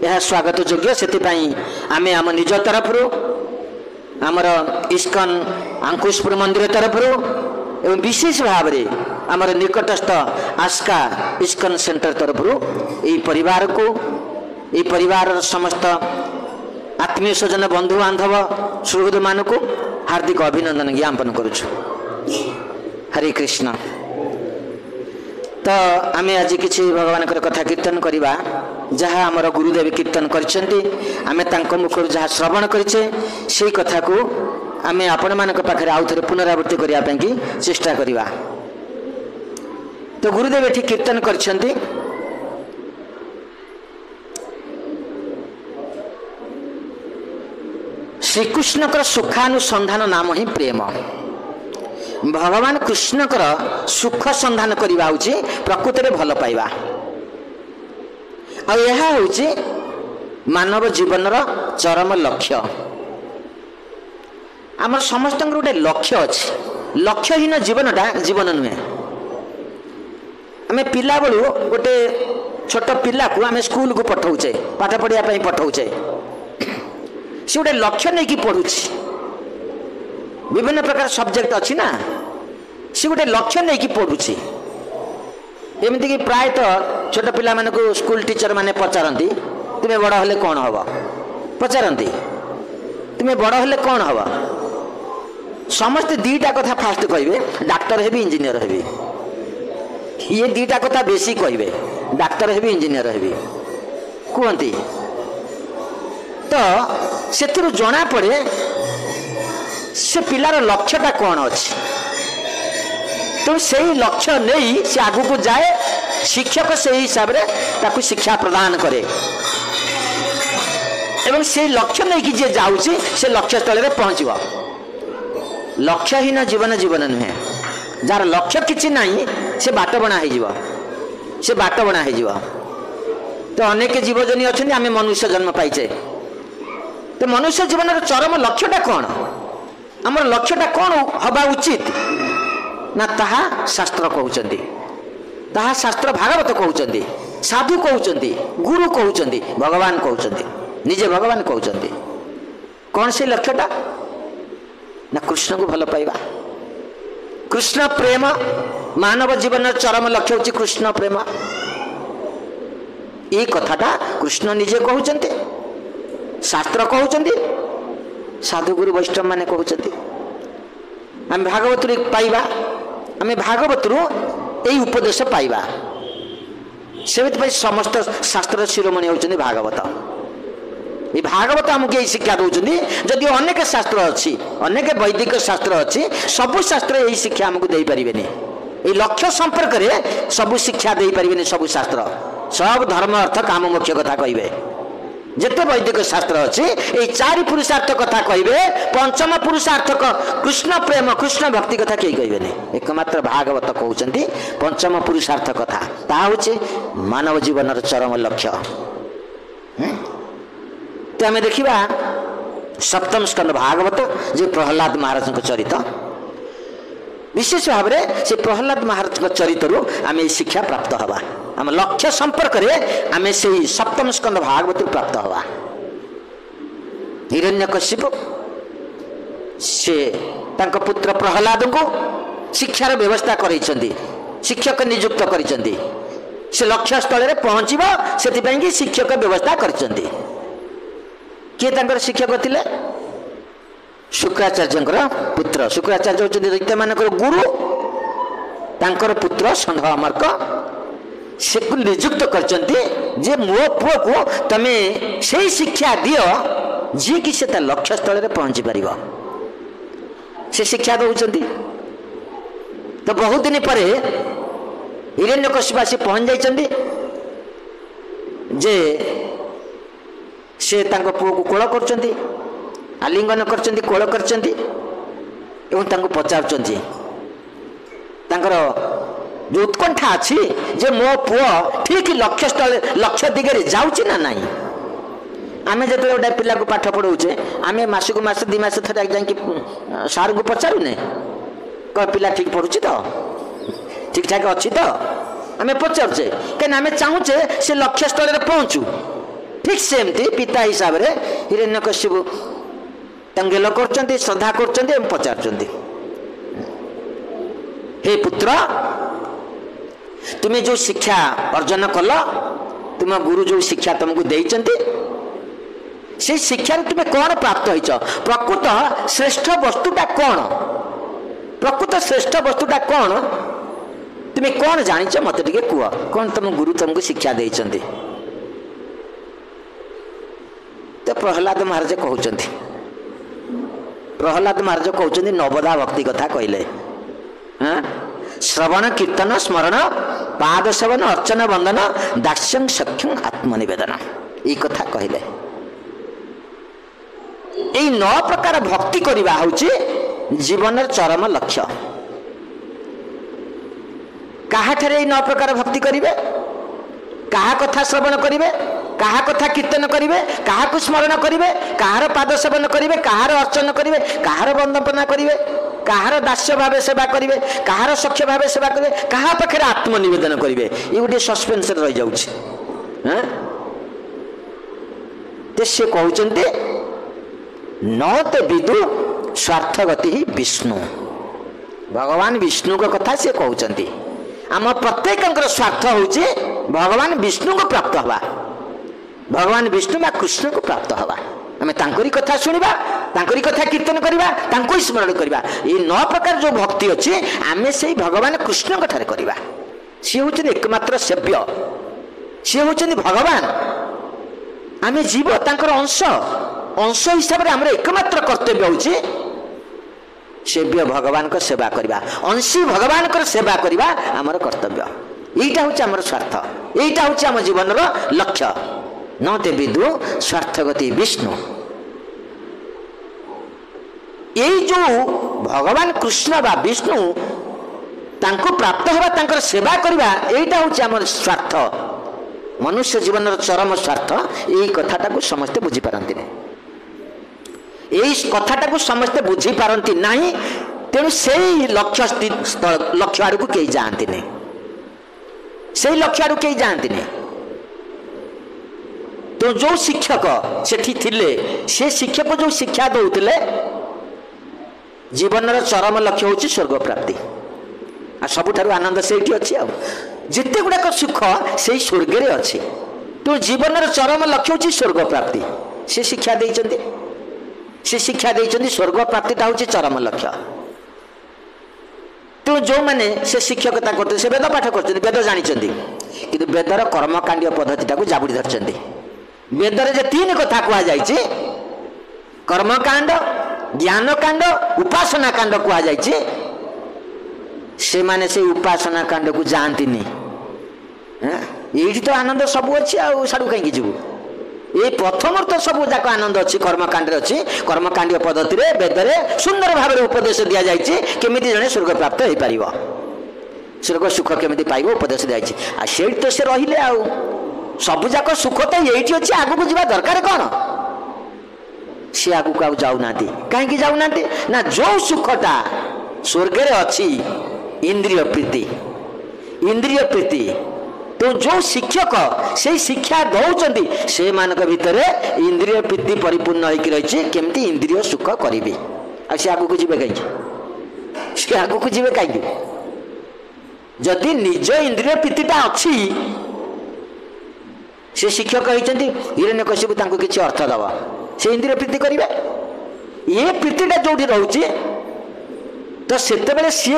यह स्वागत योग्य से आम आम निज तरफ आमर इस्कन अंकुशपुर मंदिर तरफ एवं विशेष भाव में आमर निकटस्थ आस्का इस्कन सेंटर तरफ यही परिवार को यही परिवार समस्त आत्मीय स्वजन बंधु बांधव सुहृद मान को हार्दिक अभिनंदन ज्ञापन करुछु। हरे कृष्ण। तो आम आज किसी भगवान कथा कीर्तन करवा जहाँ आमर गुरुदेव कीर्तन कर मुखर जहाँ श्रवण करें से कथा को आम आपण मान पाखे आउ थे पुनरावृत्ति करने की चेष्टा करवा। तो गुरुदेव ये कीर्तन कर श्रीकृष्ण सुखानुसंधान नाम ही प्रेम। भगवान कृष्ण सुख संधान करवा प्रकृति में भल पाइबा और यह हूँ मानव जीवन चरम लक्ष्य। आम समस्त गोटे लक्ष्य अच्छे लक्ष्यहीन जीवनटा जीवन नुहे। आम पिला बेलू गोटे छोट पिला को आम स्कूल को पठाऊे पाठ पढ़ाई पठाऊे सी गोटे लक्ष्य नहीं कि पढ़ुची विभिन्न प्रकार सब्जेक्ट अच्छी ना सी गोटे लक्ष्य नहीं कि पढ़ुची। एमती कि प्रायतः छोट पिला मान को स्कूल टीचर माने पचारती तुम्हें बड़ हेले कौन हम पचारती तुम्हें बड़ हेले कौन हम समस्ते दीटा कथा फास्ट कहे डाक्टर हेबी इंजीनियर हेबी ये दीटा कथा बेसी कहे डाक्तर हेबी इंजीनियर हेबी कहती तो से जना पड़े से पिलार लक्ष्यटा कौन अच्छी तो से लक्ष्य नहीं से आगू को जाए शिक्षक से हिसाब से ताकू शिक्षा प्रदान करे एवं से लक्ष्य नहीं कि जे जाऊँगी से लक्ष्य स्थल में पहुँचब। लक्ष्यहीन जीवन जीवन नुहे जार लक्ष्य किसी नहीं से बाट बना से बाट बना तो अनेक जीवजनी अच्छा आम मनुष्य जन्म पाइचे तो मनुष्य जीवन चरम लक्ष्यटा कौन आमर लक्ष्यटा कौन हवा उचित ना ताहा शास्त्र कहते ताहा शास्त्र भागवत कहते साधु कहते गुरु कहते भगवान कहते निजे भगवान कहते कौन से लक्ष्यटा ना कृष्ण को भल पाइबा कृष्ण प्रेम मानव जीवन चरम लक्ष्य होची कृष्ण प्रेम। ये कथाटा कृष्ण निजे कहते शास्त्र कहते साधु गुरु वैष्णव माने कहते आम भागवत पाइबा आम भागवत यही उपदेश पाइबा से समस्त शास्त्र शिरोमणि होती भागवत। ये भागवत आमको यही शिक्षा दौरान जदि अनेक शास्त्र अच्छी अनेक वैदिक शास्त्र अच्छी सबु शास्त्र यही शिक्षा आमको दे पारे ये लक्ष्य संपर्क में सबु शिक्षा दे पारे सबु शास्त्र सब धर्म अर्थ काम मोक्ष कथा कहे जिते वैदिक शास्त्र अच्छी ये चारि पुरुषार्थ कथा कहे पंचम पुरुषार्थ कृष्ण प्रेम कृष्ण भक्ति कथा कहीं कहे एकमात्र भागवत कहते पंचम पुरुषार्थ कथा ता हूँ मानव जीवन चरम लक्ष्य। तो आम देखा सप्तम स्कंद भागवत जो प्रहलाद महाराज चरित विशेष भाव में से प्रहलाद महाराज चरित्रु आम शिक्षा प्राप्त हवा आम लक्ष्य संपर्क में आम से सप्तम स्कंद भागवत प्राप्त हवा। हिरण्यकशिपु से तांको पुत्र प्रहलाद को शिक्षार व्यवस्था कर शिक्षक नियुक्त कर लक्ष्य स्थल में पहुँचब से शिक्षक व्यवस्था कर किए शिक्षक थिले शुक्राचार्य पुत्र शुक्राचार्य होते दैत्य मान गुरु तांकर पुत्र संघ अमर्क से नियुक्त कर मो पुओ को तमे से शिक्षा दियो जी कि से लक्ष्य स्थल में पहुंची पार से शिक्षा दौरान। तो बहुत दिन पर हिरण्यकशिपु आसी पहुंच जाइछन्ति जे से तांको पुओ को कोल करछन्ति आलिंगन करछन्ति कोल करछन्ति एवं तांको पचारुछन्ति तांकर जो उत्कंठा अच्छी जे मो पुओ ठीक लक्ष्य स्थल लक्ष्य दिगरे जाउछि ना नाही। आमे जतले गोटे पिला को पाठ पढ़ाऊे आम मासक मास 2 मास थे जाकि सार को पचारूने कह पिला ठीक पढ़ुछि तो ठीक ठाक अच्छी तो आम पचारुचे कहीं आम चाहूचे से लक्ष्य स्थल में पहुँचू ठीक सेमती पिता हिसाब से हिरण्यकश्यप गेल कर श्रद्धा कर पचार हे पुत्र तुम्हें जो शिक्षा अर्जन कल तुम गुरु जो शिक्षा तुमको देइचंती से शिक्षा तुम्हें कौन प्राप्त होइच प्रकृत श्रेष्ठ वस्तुटा कौन प्रकृत श्रेष्ठ वस्तुटा कौन तुम्हें कौन जानिच मत टिके कुह कौन तुम गुरु तुमको शिक्षा देइचंती तो प्रहलाद महाराज कहउचंती प्रहलाद महाराज कहउचंती नवदा भक्ति कथा कहले हाँ श्रवण कीर्तन स्मरण पाद सेवन अर्चन वंदन दास्यं सख्यं आत्मनिवेदन ये कथा कहले यही 9 प्रकार भक्ति करवा हूँ जीवन चरम लक्ष्य काहाठरे 9 प्रकार भक्ति करिवे कहा कथा श्रवण करिवे कहा कथा कीर्तन करिवे कहा को स्मरण करिवे कहार पाद सेवन करिवे कहार अर्चन करिवे कहार वंदना करिवे कहार दास्य भाव सेवा करिवे कहार सख्य भाव सेवा करिवे कहा पाखे आत्मनिवेदन करिवे ये गोटे सस्पेंस रही जाउछि हां ते से कहउचंते न ते विदु स्वार्थगति ही विष्णु भगवान विष्णु को कथा से कहउचंती आम प्रत्येक स्वार्थ होउछि भगवान विष्णु को प्राप्त हवा भगवान विष्णु बा कृष्ण को प्राप्त हवा आम तांकरी कथा सुनिबा तांकरी कथा कीर्तन करबा तांको स्मरण करबा ये 9 प्रकार जो भक्ति अछि आमे से भगवान कृष्ण को ठारे करबा सी होचन एकमात्र सेव्य सी होचन भगवान आमे जीव तांकर अंश अंश हिसाब रे हमर एकमात्र कर्तव्य होछि सेव्य भगवान को सेवा करबा अंशी भगवान को सेवा करबा हमर कर्तव्य एटा होछि हमर स्वार्थ एटा होछि हम जीवन रो लक्ष्य न ते विदु स्वार्थगति विष्णु यही जो भगवान कृष्ण बा विष्णु तांको प्राप्त हवा तांकर सेवा करबा एटा होछि हमर स्वार्थ मनुष्य जीवन रो चरम स्वार्थ एही कथाटा को समस्त बुझी पारंती नै एही कथाटा को समस्त बुझी पारंती नाही तेणु सेही लक्ष्य आड़ को कई जानती नै सेही लक्ष्य आड़ कई जानती नै तो जो शिक्षक सेठी थिले से शिक्षक जो शिक्षा दउतले जीवन चरम लक्ष्य होची स्वर्ग प्राप्ति आ सबुठारु आनंद सेठी अछि आ जिते गुडाक सुख से स्वर्ग रे अछि तो जीवन चरम लक्ष्य होची स्वर्ग प्राप्ति से शिक्षा देइचंती से शिक्षा देइचंती स्वर्ग प्राप्तिटा होची चरम लक्ष्य तो जो माने से शिक्षकता करते से वेद पाठ करते वेद जानिचंती किंतु वेदर कर्मकांड पद्धतिटा को जाबुड़ी धरचंती वेदर जे 3 कथा कहा जाइए कर्मकांड ज्ञान कांड उपासना कांड कहा जाइए से माने से उपासना कांड को जानती नहीं ये तो आनंद सब अच्छी आड़ू कहीं जीव ये प्रथम तो सब जाक आनंद अच्छी कर्मकांड अच्छी कर्मकांड पद्धति वेद में सुंदर भाव उपदेश दि जाइए केमी जड़े स्वर्ग प्राप्त हो पार स्वर्ग सुख केमी पाइब उपदेश दिखाई से तो से रहिले आ सबु जाक सुख तो ये अच्छे आगू को जावा दरकार कौन सी आगू को जाऊना कहीं जाऊना ना जो सुखटा स्वर्ग रे अच्छी इंद्रिय प्रीति तो जो शिक्षक से शिक्षा दौरान से मानक भितर इंद्रिय प्रीति परिपूर्ण होकर रही केमती इंद्रिय सुख करेंगे आ सी आगू को जी कहीं सी आगू को जी कहीं जदि निज इंद्रिय प्रीतिटा अच्छी से शिक्षक होती हिरण्यकश्यप किसी अर्थ दवा से इंद्रिय प्रीति करेंगे ये प्रीतिटा जो रोचे तो से सी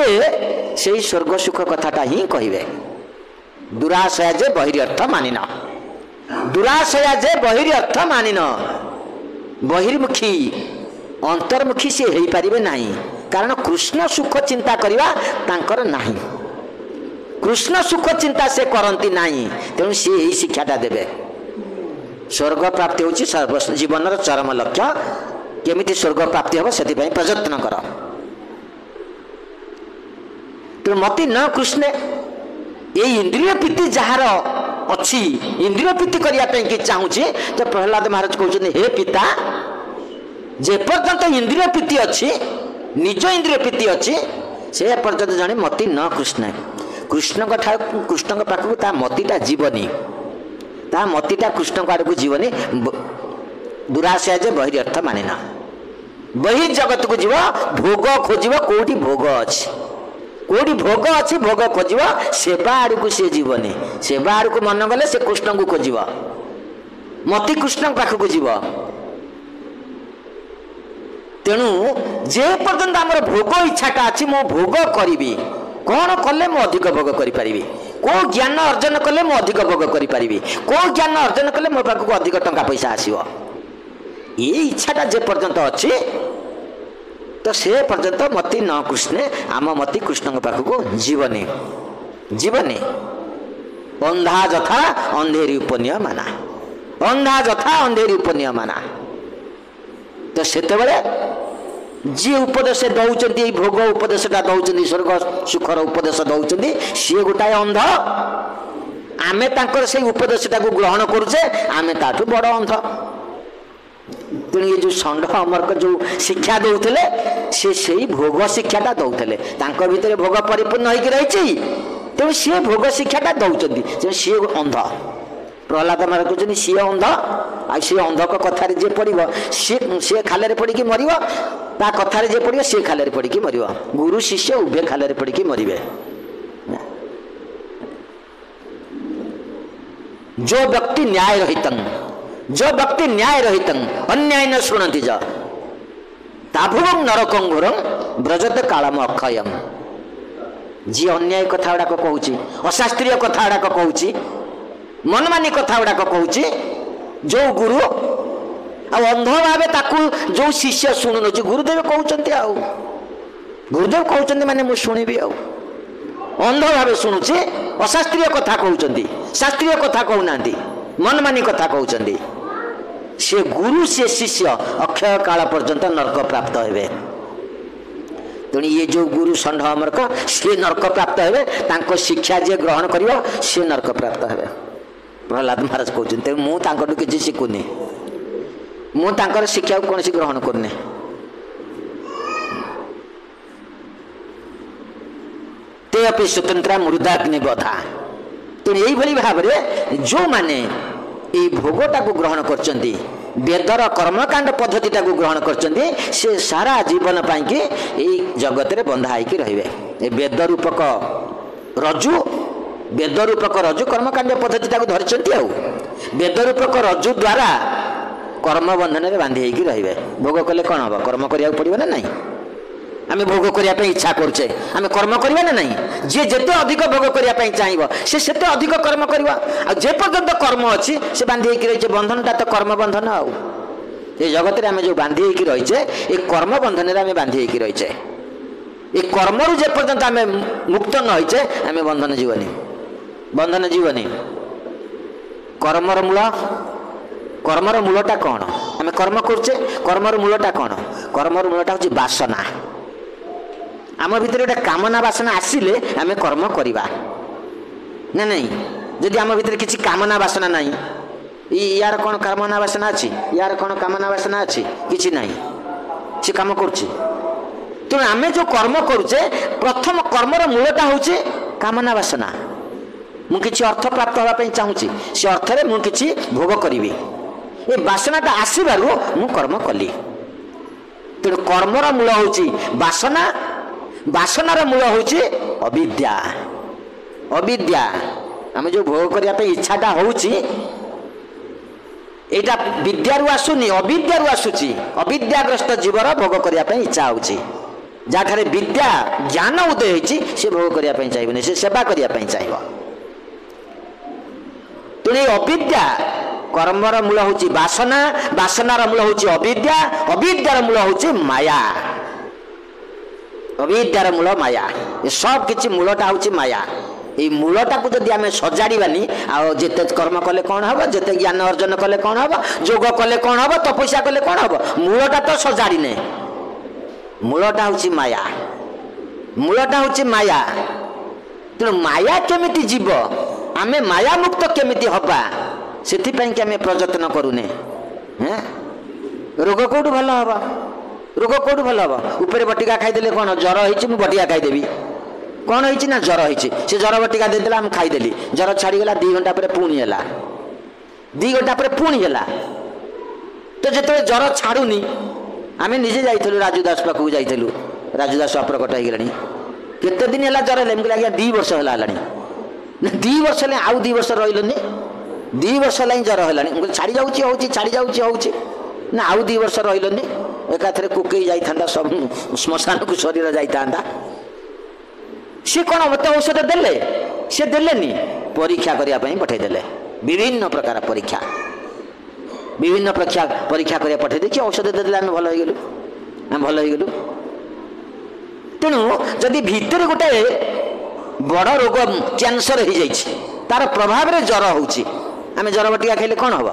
से स्वर्ग सुख कथाटा ही कहे दुराशया जे बहिर्थ मानिन दुराशया जे बहिर्थ मानिन बहिर्मुखी अंतर्मुखी सी हो पारे ना कारण कृष्ण सुख चिंता करवा तांकर नाही कृष्ण सुख चिंता से करती नहीं तेणु सी यही शिक्षाटा देवे स्वर्ग प्राप्ति हूँ जीवन चरम लक्ष्य केमिति स्वर्ग प्राप्ति हम से प्रयत्न कर तेणु मती न कृष्ण ये इंद्रिय प्रीति जार अच्छी इंद्रिय प्रीति करने चाहूँगी तो प्रहलाद महाराज कहते हे पिता जे पर्यंत इंद्रिय प्रीति अच्छी निज इंद्रिय प्रीति अच्छी से पर्यंत जड़े मती न कृष्ण कृष्ण पाखक ता मतीटा जीवनी ता मतीटा कृष्ण को आड़क जीवनी दुराशा जे बहिरी अर्थ माने ना बहिर जगत को जीव भोग खोज कौटी भोग अच्छी कौटी भोग अच्छी भोग खोज सेवा आड़क सी जीवनी सेवा आड़क मन गले से कृष्ण को खोज मती कृष्ण पाखक जीव तेणु जे पर्यंत आमर भोग इच्छाटा अच्छी मो भोग करी कौन कले मु अधिक भोग करी को ज्ञान अर्जन कले मु अधिक भोग करी को ज्ञान अर्जन कले मो पाखक अधिक टंका पैसा आसीबो ये इच्छाटा जे पर्यंत अच्छी तो से पर्यंत मती न कृष्ण आम मती कृष्ण पाखक जीवनी जीवनी अंधा जथा अंधेरी उपनिय माना अंधा जथा अंधेरी उपनिय माना तो सेतेबेले जी उपदेश दौरान भोग उपदेशटा दौरान स्वर्ग सुखर उपदेश दौरान सी गोटाए अंध आमे तांकर से उपदेशटा को ग्रहण करुचे आमे ताठू बड़ अंध तेणु ये जो षंड अमरक जो शिक्षा दौले से भोग शिक्षाटा दौले भितर भोग परिपूर्ण होकर रही तेणु सी भोग शिक्षाटा दौरान सी अंध प्रहलाद महाराज कहते सी अंध आ सी अंधक कथार जे पड़ो सी खाल पड़ी मर ता कथार जे पड़ो सी खाल पड़ी मर गुरु शिष्य उभय खाल पड़ी मरवे जो व्यक्ति न्याय रहित अन्याय न शुणती जा ताभुवं नरकं घोरं व्रजत कालम अक्षयम जी अन्याय कथा गुड़ाक कहूँ अशास्त्रीय कथा गुड़ाक कहूँ मनमानी कथा गुड़ाक कहूँ जो गुरु अंध भाव जो शिष्य शुणु न गुरुदेव कहते गुरुदेव कहते माने मु शुणिबी अंध भाव शुणुचे अशास्त्रीय कथा कहते शास्त्रीय कथा कहूना मनमानी कथा कहते से गुरु से शिष्य अक्षय काल पर्यंत नरक प्राप्त हे तेणु ये जो गुरु षंड अमरक सी नरक प्राप्त हे शिक्षा जे ग्रहण कर सी नरक प्राप्त हे प्रहलाद महाराज कहते मुझे किसी शिखुनी मुझे शिक्षा कौन सी ग्रहण करनी ते अपि स्वतंत्र मृदाग्नि बधा तेणु यही भाव में जो माने ये भोगटा को ग्रहण करचंती वेदर कर्मकांड पद्धतिटा को ग्रहण करचंती से सारा जीवन पाई कि जगत रे बंधा होकर रहिबे वेद रूपक रज्जु कर्मकांड पद्धतिटा को धरिचंती आ वेद रूपक रज्जु द्वारा कर्म बंधन में बांधी होकर रहिबे भोग कले कौन हम कर्म करिया पड़िबो ना नहीं आमे भोग करने इच्छा करुचे आमे कर्म करवा ना नहीं जे जेते अधिक भोग करने चाहिए से सेते अधिक कर्म करवा जे पर्यंत कर्म अच्छी से बांधी होकर रही बंधनटा तो कर्म बंधन आउ ये जगत में आमे जो बांधी होकर रहीचे ये कर्म बंधन में आमे बांधी होकर रहीचे ये कर्म रु जे पर्यंत आमे मुक्त न होइचे आमे बंधन जीवनी कर्मर मूलटा कौन आमे कर्म करचे कर्मर मूलटा कौन कर्मर मूलटा हूँ बासना आम भीतर गोटे कामना बासना आसिले आमे कर्म करवा ना नहीं जदि आम भीतर किसी कामना बासना नहीं यार कौन कामना बासना अच्छी यार कौन कामना बासना अच्छी किसी नहीं से कम करुचे तेणु आमे जो कर्म करुचे प्रथम कर्मर मूलटा हूँ कामना बासना मु किछि अर्थ प्राप्त होगा चाहूँगी से अर्थ में मु किछि भोग करी ये बासनाटा आसबारू मु कर्म कली तेणु कर्मर मूल हूँ बासना बासनार मूल हूँ अविद्या अविद्या आम जो भोग करने इच्छाटा होची एटा विद्यारू आसुनी अविद्यारू आसुची अविद्याग्रस्त जीवर भोग करने इच्छा होची जहाँ विद्या ज्ञान उदय होती से भोग करने चाहिए से सेवा करने चाहिए तेणु अविद्या कर्मर मूल हूँ बासना बासनार मूल हूँ अविद्या अविद्यार मूल हूँ माया अविद्यार मूल माया ये सब किसी मूलटा हूँ माया ये मूलटा को जदि आम सजाड़ानी आते कर्म कले कौन हम जिते ज्ञान अर्जन कले कौन हम जोग कले कौन हम तपस्या कले कौन हम मूलटा तो सजाड़ने मूलटा हूँ माया मूलटा हूँ माया तेणु माया केमिति जीव आमे माया मुक्त केमिति हवा से प्रयत्न करूने रोग कौटू भल हम रोग कौटू भल हम ऊपर बटिका खाईदे कौन ज्वर हो बटिका खाईदेवी कौन होना ज्वर हो ज्वर बटिका देदेला हम खाईदेली ज्वर छाड़ीगला 2 घंटा पर पुणी है 2 घंटा पर पुणी है तो जो जर छाड़ुनी आम निजे जाइलु राजूदास पाखक जाइलु राजूदास अप्रकट हो गलानी केते दिन है जर है मुझे आज्ञा 2 वर्ष है 2 वर्ष है आउ 2 वर्ष रही 2 वर्ष है जर है छाड़ी जाऊँगी छाड़ी जाऊँगी ना आउ 2 वर्ष रही एकाथरे कुकई जाता सब श्मशान को शरीर जाता सी कौन मत औषध देले सी देलेनी परीक्षा करने पठेदेले विभिन्न प्रकार परीक्षा परीक्षा करने पठे देखिए औषध देदेले आम भल हो आम भल हो तेणु जदि भितर गोटे बड़ रोग कैंसर हो जाइए तार प्रभाव रे ज्वर होची आम ज्वर बटिका खाइले कौन हम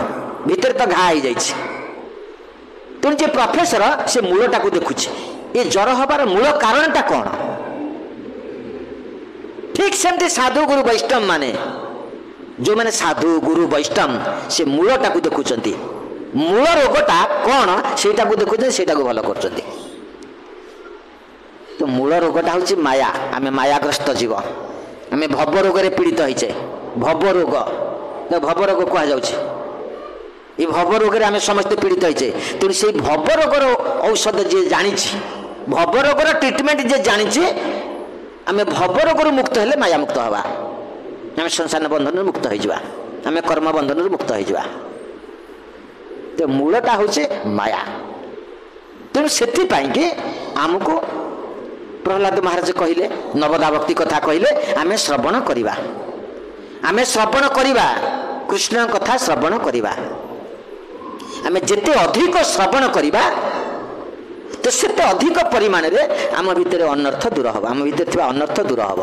भितर तो घा हो जाइए तेणु जे प्रोफेसर से मूलटा को देखुची ये ज्वर हबार मूल कारणटा कौन ठीक सेमती साधु गुरु वैष्णव माने जो मैंने साधु गुरु वैष्णव से मूलटा को देखुं मूल रोगटा कौन सेटा को देखुं सेटा को भल कर तो मूल रोगटा हूँ माया आम मायाग्रस्त जीव आम भव रोग पीड़ित होचे भव रोग तो भव रोग कहुच्छे ये भव रोग आम समस्ते पीड़ित होचे तेणु से भव रोगर औषध जी जानी भव रोगर ट्रिटमेंट जी जानी आम भव रोगर मुक्त हेले माया मुक्त हवा आम संसार बंधन मुक्त हो आम कर्म बंधन मुक्त हो तो मूलटा हूँ माया तेणु से आमको प्रहलाद महाराज कहले नवदा भक्ति कथा कहले आम श्रवण करिबा आम श्रवण करिबा कृष्ण कथा श्रवण करिबा आम जेते अधिक श्रवण करिबा तो सेते अधिक परिमाण रे आम भितर अनर्थ दूर हम आम भितर थिबा अनर्थ दूर हम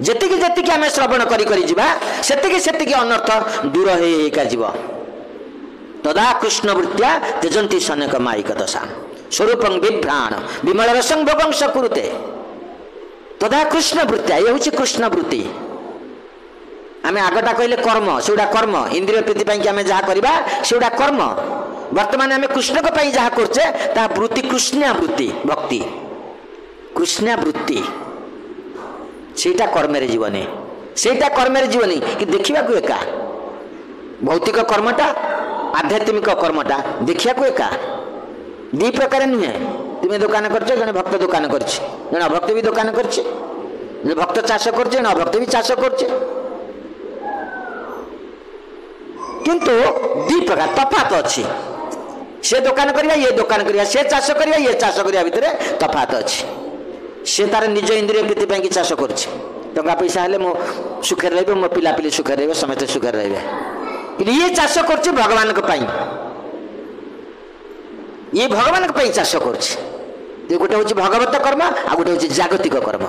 जेतिकी जेतिकी आम श्रवण करी करी जिबा सेतिकी सेतिकी अनर्थ दूर हेका जीव तदा कृष्ण वृत्त्या त्यजंती सनक मायिक दशा स्वरूपं बिभ्राण विमल रसं भोगं सकुरुते तदा कृष्ण वृत्त्या ये हूँ कृष्ण वृत्ति आम आगटा कहले कर्म सेगुड़ा कर्म इंद्रिय प्रीति आम जहाँ करवा सेगुड़ा कर्म वर्तमान आम कृष्ण को जहाँ करचे ता वृत्ति कृष्णा वृत्ति भक्ति कृष्णा वृत्ति सेटा कर्म जीवनी सेटा कर्म जीवनी कि देखा एका भौतिक कर्मटा आध्यात्मिक कर्मटा देखा एका 2 प्रकार नुहे तुम्हें दुकान कर जड़े भक्त दुकान कर अभक्त भी दुकान कर भक्त चाष कर अभक्त भी चाष कर किंतु 2 प्रकार तफात अच्छी से दुकान करवा ये दुकान करवा से चाष करवा ये चाष करवा भितर तफात अच्छी से तार निज इंद्रिय प्रीति कि चाष कर टंका पैसा हेले मो सुखे रे मो पिला पिली सुखे रे समस्त सुखे रे ये चाष कर भगवान ये भगवान चाष कर गोटे हूँ भगवत कर्म आ गोटे हूँ जागतिक कर्म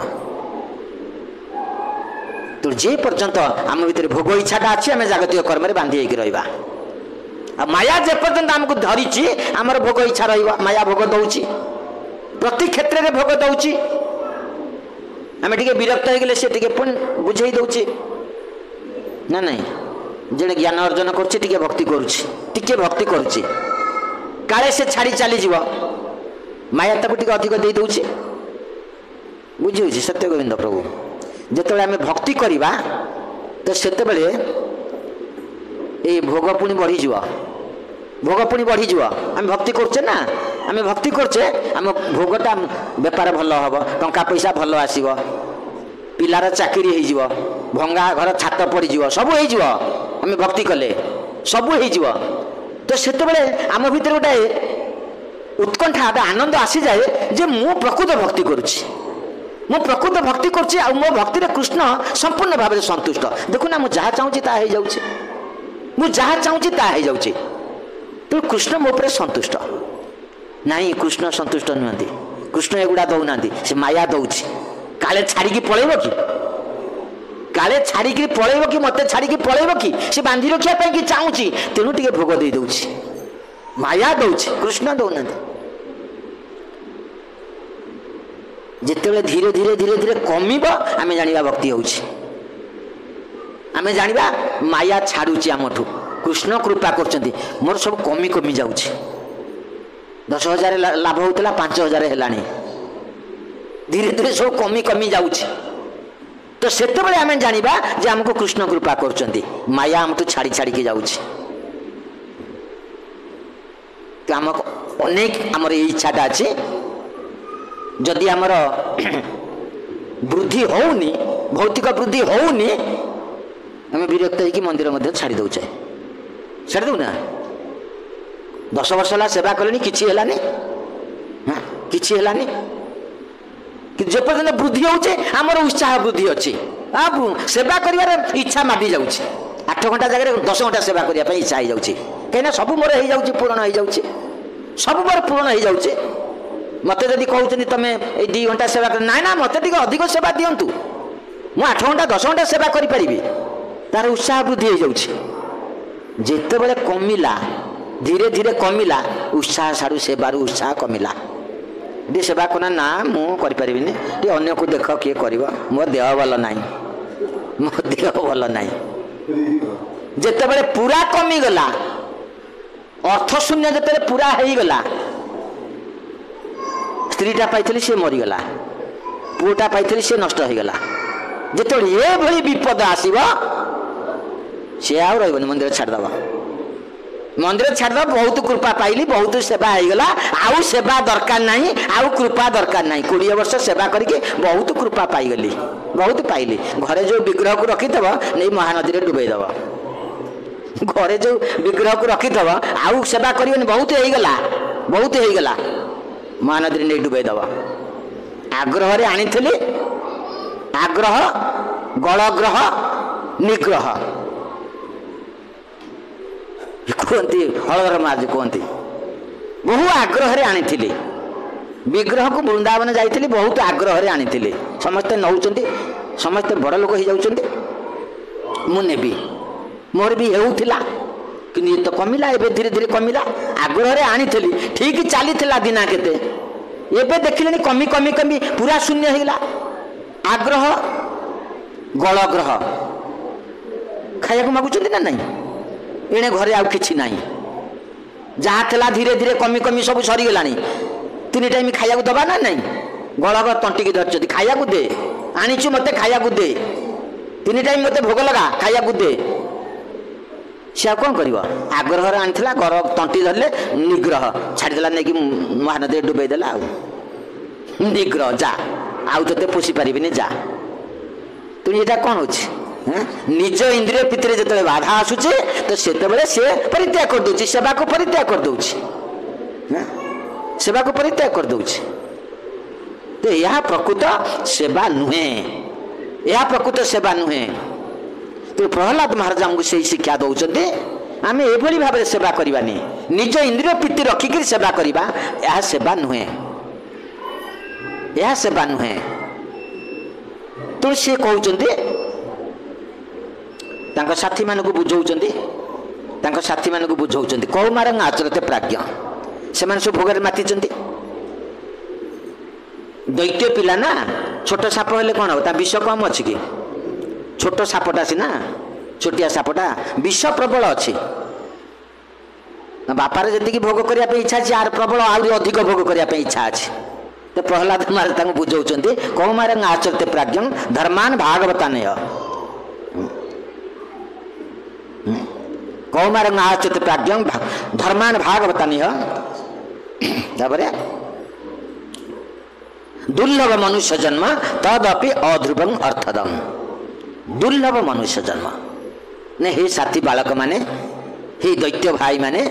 तो जे पर्यंत आम भीतर भोग इच्छाटा अच्छी आम जागतिक कर्म बांधी रहा माया जे पर्यंत आमको धरी आमर भोग इच्छा रहा माया भोग दौची प्रति क्षेत्र में भोग दौची आम टे विरक्त हो सी टे पुणी बुझे दौची ना नहीं जे ज्ञान अर्जन कर भक्ति करुच्ची भक्ति करुच्ची काले से छाड़ी चली जीव माया ताको टिके अधिक दे दउछि बुझी सत्य गोविंद प्रभु जेतेबेले आमे भक्ति करिबा तो सेतेबेले ए भोग पुणी बढ़ी जीव भोग पुणी बढ़ी जीव आमे भक्ति करछे ना आमे भक्ति करछे आम भोगटा बेपार भल हम टंका पैसा भल आसीबो पिलार चाकरी हो जीव भंगा घर छात पड़ जीव सब हो जीव आमे भक्ति कले सब हो जीव तो सेतेबेले आम भीतर गोटे उत्कंठा आनंद आसी जाए जे मु प्रकृत भक्ति करुच्ची मु प्रकृत भक्ति करुच्ची आ मो भक्ति रे कृष्ण संपूर्ण भाव संतुष्ट देखुना मु जहाँ चाहूँगी ता हो जाउछि मु जहाँ चाहूँगी ता हो जाउछि तो कृष्ण मो पर संतुष्ट नहीं कृष्ण संतुष्ट नुहंती कृष्ण एगुड़ा दौना से माया दौछि काले छाड़ी पलैब कि काले छाड़ी पलैब कि मत छाड़ी पलैब कि से बांधी रखा कि चाहूँगी तेणु टे भोग दे दौछि माया दौछि कृष्ण दौना जिते धीरे धीरे धीरे धीरे कमिब आम जाना भक्ति होउछि आम जाना माया छाड़ुची आमठू कृष्ण कृपा करछंती मोर सब कमी कमी जाउछि 10,000 लाभ होता 5,000 है धीरे धीरे सब कमी कमी जाउछि तो सेतेबेले आम जाना जे आमको कृष्ण कृपा करछंती माया आमठू छाड़ी छाड़ी के जाउछि आम अनेक आमर ये इच्छाटा अच्छे जदि आमर वृद्धि होनी भौतिक वृद्धि होनी आम विरक्त हो मंदिर मध्य छाड़ी दौचे छाड़ी दौना 10 वर्ष है सेवा कले कि हाँ कि कि जेपर्यंत वृद्धि होचे आमर उत्साह वृद्धि अच्छी सेवा कर इच्छा माडी जाऊँ 8 घंटा जगह 10 घंटा सेवा करने इच्छा हो जाऊँगी कहीं सब मोर हो जाऊँ पूरण हो जाऊँ सब मोर पूरण हो जाऊँ मत जदि कहते तुम ये 2 घंटा सेवा कर ना ना मत अधिक सेवा दिंतु मु 8 घंटा 10 घंटा सेवा करी तार उत्साह वृद्धि हो जाऊँ जिते बड़े कमिला धीरे धीरे कमिला उत्साह साड़ू सेवार उत्साह कमिला टे सेवा करना ना मुझे टे अन्य को देख किए कर मो देह भल ना मो देह भल ना जिते बड़े पूरा कमिगला अर्थ शून्य जिते पूरा हो गला स्त्रीटा पाई सी मरीगला पुटा पाई सी नष्ट हो गला जिते ये भली विपद आसब सी आ रही मंदिर छाड़देव मंदिर छाड़देव बहुत कृपा पाइली बहुत सेवा होगला आउ सेवा दरकार नहीं आउ कृपा दरकार नहीं 20 वर्ष सेवा करके बहुत कृपा पाईगली बहुत पाइली घरे जो विग्रह को रखीथव नहीं महानदी में डुबईदेव घरे जो विग्रह को रखीथव आउ सेवा कर बहुत होगला महानदी नहीं डुबईदेव आग्रह आनी आग्रह गलग्रह निग्रह कहती हलधर महाराज कहती बहु आग्रह आनी विग्रह को वृंदावन जाइली बहुत आग्रह आनी समस्ते नौ समस्ते बड़ लोक हो जाने मोर भी होता कि ये तो कमिला एवं धीरे धीरे कमिला आग्रह आनी ठीक चली दिना केते एवं देखिले कमी कमी कमी पूरा शून्य होगा आग्रह गलग्रह खाया मागुंट ना नहीं एणे घरे आउ किछि नाही जहाँ थला धीरे धीरे कमी कमी सब सरीगला 3 टाइम खाया दबा ना नहीं गलग तंटिकी धरती खाया दे आनीचु मत खाया दे 3 टाइम मत भोग लगा खाया दे सी कौन कर आग्रह आनी गर तंटी धरले निग्रह छाड़देला नहीं महानदी डुबईदेला निग्रह जा आउ ते पोषी पारिनी जा तु ये कौन हो निज इंद्रिय पितरे जो बाधा आसूचे तो से परित्याग कर दूची सेवा को परित्याग कर दूची सेवा को परित्याग कर दूची तो यह प्रकृत सेवा नुहे यह प्रकृत सेवा नुहे तो प्रहलाद महाराज हमको से शिक्षा दौरान आम एभली भाव सेवा करवानी निज इंद्रिय प्रीति रखिक सेवा करवा यह सेवा नुहे यह सेवा नुहे तो सी कहते साथी मान बुझाऊँ साथी मान बुझाऊँ कौमारंग आचरते प्राज्ञ से सब भोग माति दैत्य पिला ना छोट साप हेले कौन हम विष कम अच्छी कि छोट सापटा सीना छोटिया सापटा विष प्रबल अच्छी बापार जी भोग करने इच्छा अच्छी आर प्रबल आहरी अधिक भोग करने इच्छा अच्छी तो प्रहलाद महाराज बुझाऊँ कौमारंग आचरते प्राज्ञ धर्मान भागवतान कौमारंग आचरते प्राज्ञ धर्मान भागवतान दुर्लभ मनुष्य जन्म तदपि अध्रुवं अर्थदम दुर्लभ मनुष्य जन्म ने हे साथी बालक माने हे दैत्य भाई माने